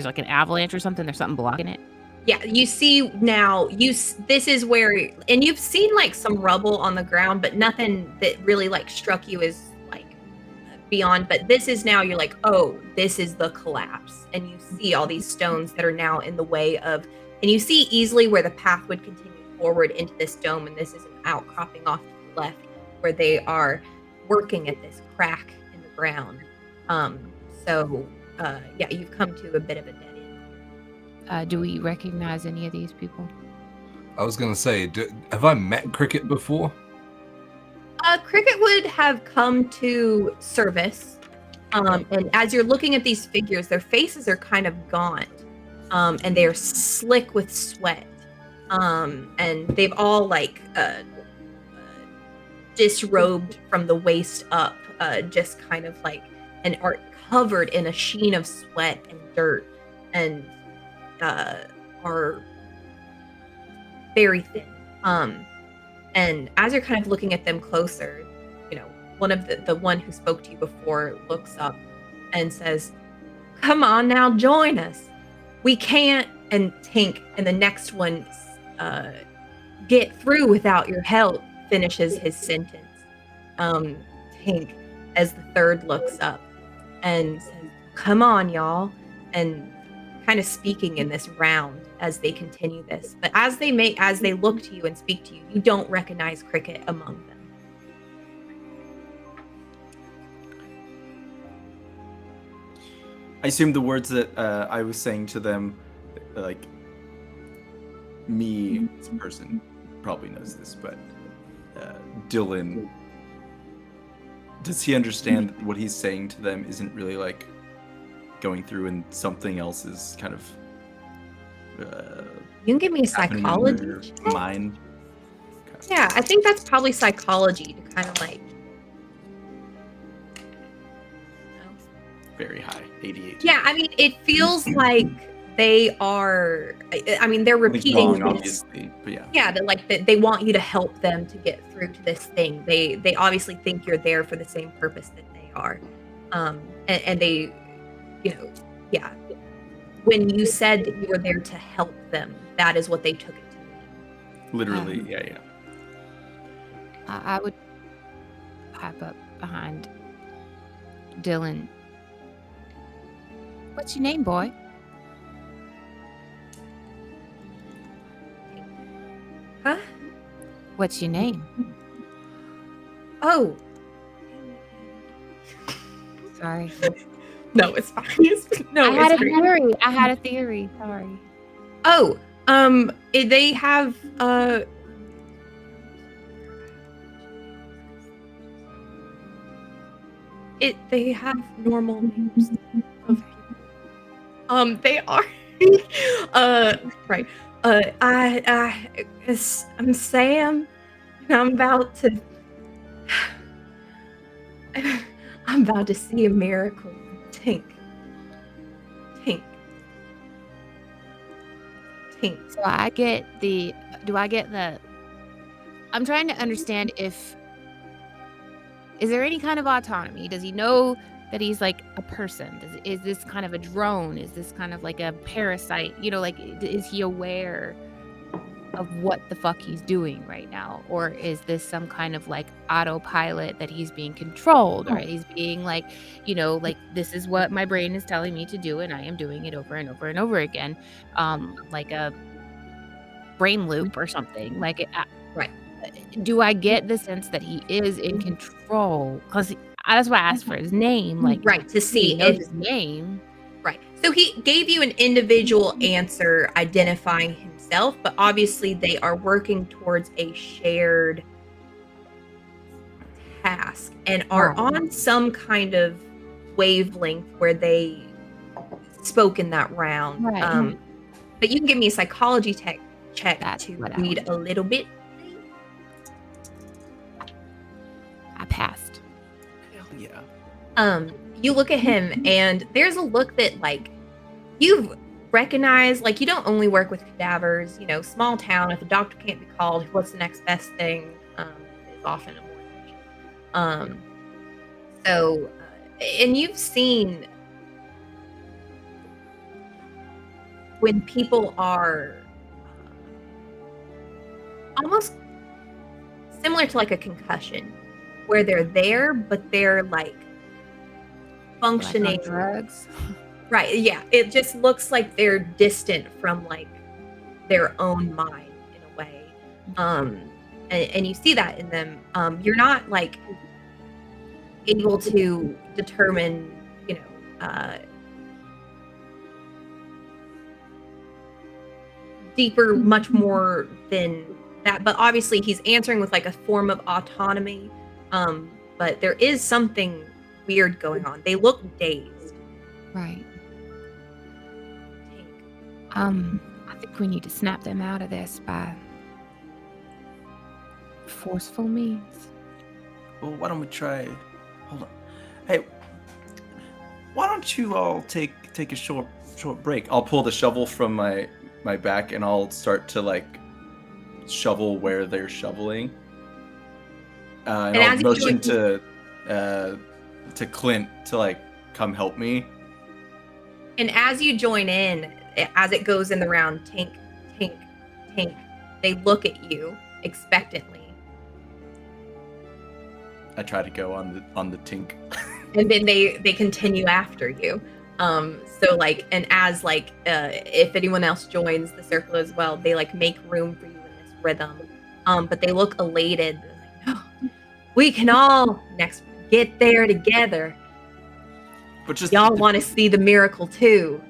like an avalanche or something. There's something blocking it. Yeah, you see now. This is where, and you've seen like some rubble on the ground, but nothing that really like struck you as like beyond. But this is now. You're like, oh, this is the collapse, and you see all these stones that are now in the way of, and you see easily where the path would continue forward into this dome, and this is an outcropping off to the left where they are working at this crack in the ground. Yeah, you've come to a bit of a dead end. Do we recognize any of these people? I was going to say, have I met Cricket before? Cricket would have come to service, and as you're looking at these figures, their faces are kind of gaunt, and they are slick with sweat, and they've all like disrobed from the waist up, just kind of like, and are covered in a sheen of sweat and dirt, and are very thin. And as you're kind of looking at them closer, one of the one who spoke to you before looks up and says, "Come on now, join us. We can't," and Tink, and the next one, "get through without your help," finishes his sentence. Tink, as the third looks up and says, "Come on, y'all," and kind of speaking in this round as they continue this. But as they look to you and speak to you, you don't recognize Cricket among them. I assume the words that I was saying to them, like, me as a person probably knows this, but Dylan, does he understand what he's saying to them isn't really like going through and something else is kind of you can give me a happening in psychology their check. mind? Okay. Yeah, I think that's probably psychology to kind of like. Very high, 88. Yeah, I mean, it feels like they are. I mean, they're Like repeating wrong, this. obviously, but yeah. Yeah, that they want you to help them to get through to this thing. They obviously think you're there for the same purpose that they are, and they, yeah. When you said that you were there to help them, that is what they took it to mean. Literally, yeah. I would pipe up behind Dylan. What's your name, boy? Huh? What's your name? Oh. Sorry. No, it's fine. I had a theory. Sorry. Oh, they have they have normal names. They are right. I'm Sam, and I'm about to see a miracle. Tink. So I'm trying to understand is there any kind of autonomy? Does he know that he's like a person? Is this kind of a drone? Is this kind of like a parasite? Is he aware of what the fuck he's doing right now? Or is this some kind of like autopilot that he's being controlled, or he's being like, this is what my brain is telling me to do, and I am doing it over and over and over again, like a brain loop or something. Right. Do I get the sense that he is in control? Because that's why I asked for his name. Right, to see he knows his name. Right. So he gave you an individual answer identifying himself, but obviously they are working towards a shared task and are on some kind of wavelength where they spoke in that round. Right. But you can give me a psychology check That's to what I read a little bit. I passed. Hell yeah. You look at him and there's a look that like you've recognize, like, you don't only work with cadavers. You know, small town. If a doctor can't be called, what's the next best thing? Is often a mortgage. So, and you've seen when people are almost similar to like a concussion, where they're there, but they're like functioning. Like on drugs. Right. Yeah. It just looks like they're distant from like their own mind in a way. And you see that in them. You're not like able to determine, you know, deeper, much more than that. But obviously he's answering with like a form of autonomy. But there is something weird going on. They look dazed. Right. I think we need to snap them out of this by forceful means. Well, why don't we try? Hold on. Hey, why don't you all take a short break? I'll pull the shovel from my back and I'll start to like shovel where they're shoveling. And I'll motion to Clint to like come help me. And as you join in, as it goes in the round, tink, tink, tink, they look at you expectantly. I try to go on the tink. And then they continue after you. So like, and as like, if anyone else joins the circle as well, they like make room for you in this rhythm. But they look elated. They're like, no, we can all next get there together. But just y'all want to see the miracle too.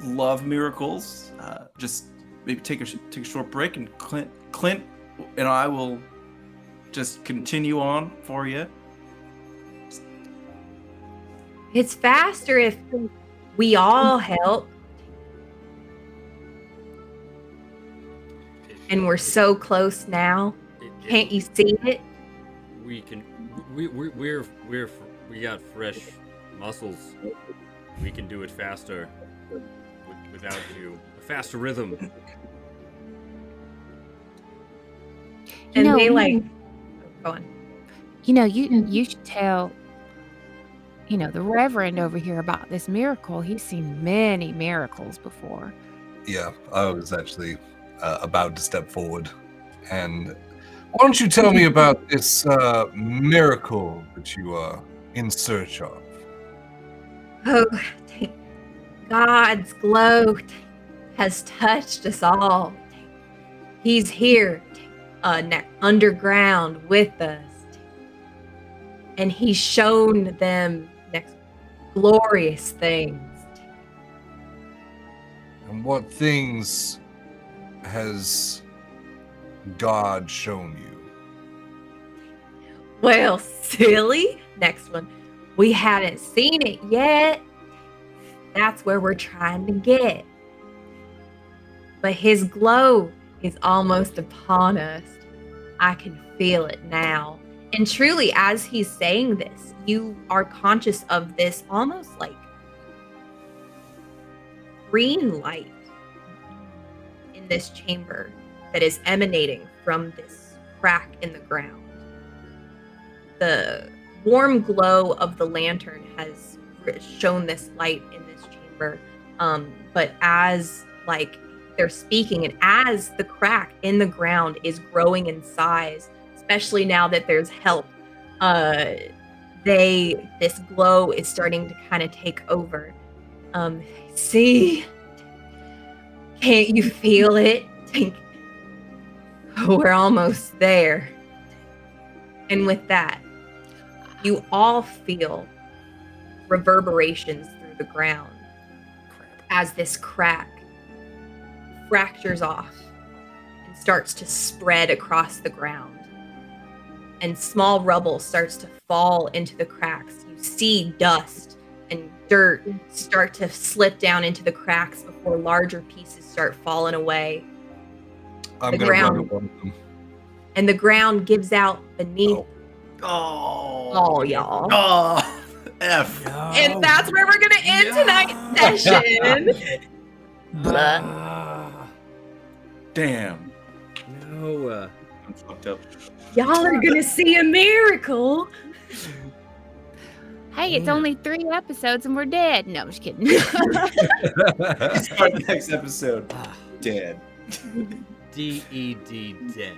Love miracles. Just maybe take a short break, and Clint and I will just continue on for you. It's faster if we all help. And we're so close now. Can't you see it? We can. We got fresh muscles. We can do it faster without you. A faster rhythm. And they like go on. You know, you should tell, you know, the Reverend over here about this miracle. He's seen many miracles before. Yeah, I was actually about to step forward. And why don't you tell me about this miracle that you are in search of? Oh, God's glow has touched us all. He's here, underground with us. And he's shown them next glorious things. And what things has God shown you? Well, silly. Next one. We haven't seen it yet. That's where we're trying to get. But his glow is almost upon us. I can feel it now. And truly, as he's saying this, you are conscious of this almost like green light in this chamber that is emanating from this crack in the ground. The warm glow of the lantern has shown this light in this chamber. But as like they're speaking, and as the crack in the ground is growing in size, especially now that there's help, this glow is starting to kind of take over. See, can't you feel it? We're almost there. And with that, you all feel reverberations through the ground as this crack fractures off and starts to spread across the ground. And small rubble starts to fall into the cracks. You see dust and dirt start to slip down into the cracks before larger pieces start falling away. I'm The gonna run ground. to one of them. And the ground gives out beneath Oh, all y'all. Oh, F. And that's where we're gonna end tonight's session. Damn. No. I'm fucked up. Y'all are gonna see a miracle. Hey, it's only 3 episodes and we're dead. No, I'm just kidding. Start the next episode. Dead. D-E-D, dead.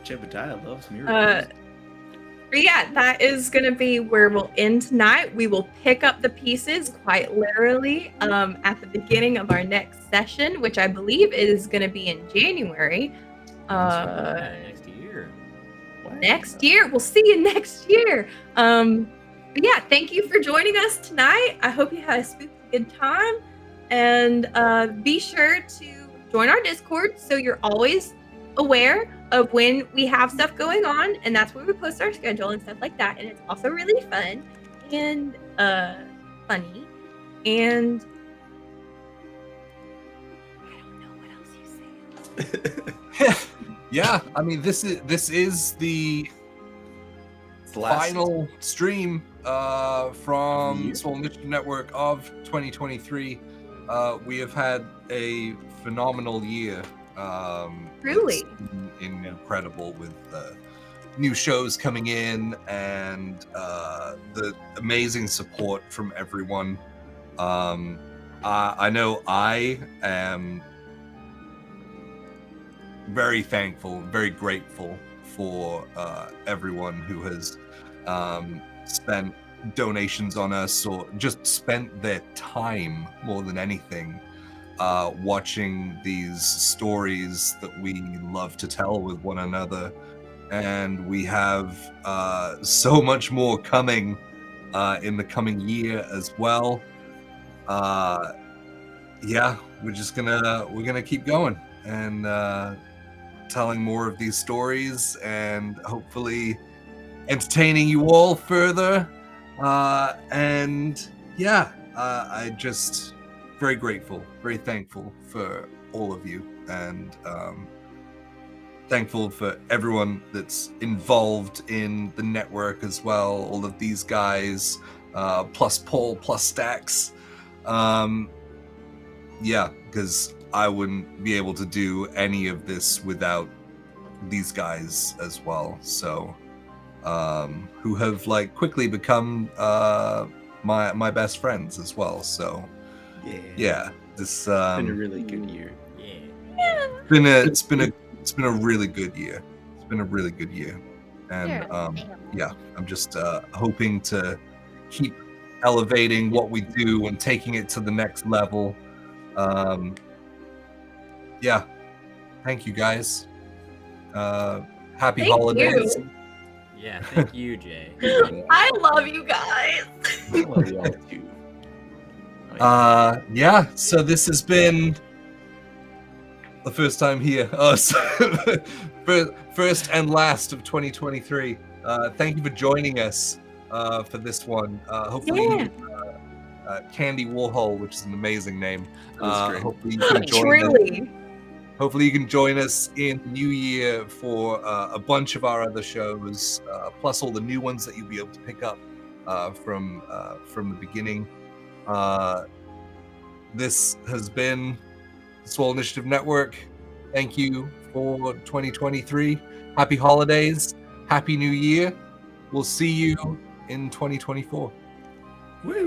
Jebediah loves miracles. But yeah, that is gonna be where we'll end tonight. We will pick up the pieces quite literally at the beginning of our next session, which I believe is gonna be in January. Next year. Next year. We'll see you next year. But yeah, thank you for joining us tonight. I hope you had a spooky good time. And be sure to join our Discord so you're always aware of when we have stuff going on, and that's where we post our schedule and stuff like that. And it's also really fun and funny. And I don't know what else you say. Yeah, I mean this is the final stream from Swole Initiative Network of 2023. We have had a phenomenal year. Truly. It's been incredible with new shows coming in and the amazing support from everyone. I know I am very thankful, very grateful for everyone who has spent donations on us or just spent their time more than anything watching these stories that we love to tell with one another. And we have so much more coming in the coming year as well. Yeah, we're gonna keep going and telling more of these stories and hopefully entertaining you all further. And yeah, I just very grateful, very thankful for all of you, and thankful for everyone that's involved in the network as well. All of these guys, plus Paul, plus Stacks. Yeah, because I wouldn't be able to do any of this without these guys as well. So, who have like quickly become my best friends as well. So, yeah, this It's been a really good year. It's been a really good year. It's been a really good year, and yeah, I'm just hoping to keep elevating what we do and taking it to the next level. Yeah, thank you guys. Happy Thank holidays. you. Yeah, thank you, Jay. I love you guys. I love y'all too. Yeah, so this has been the first time here. First and last of 2023. Thank you for joining us for this one. Hopefully, Candy Warhol, which is an amazing name. Hopefully you can join us. Hopefully you can join us in the new year for a bunch of our other shows, plus all the new ones that you'll be able to pick up from the beginning. This has been the Swole Initiative Network. Thank you for 2023. Happy holidays. Happy New Year. We'll see you in 2024. Woo!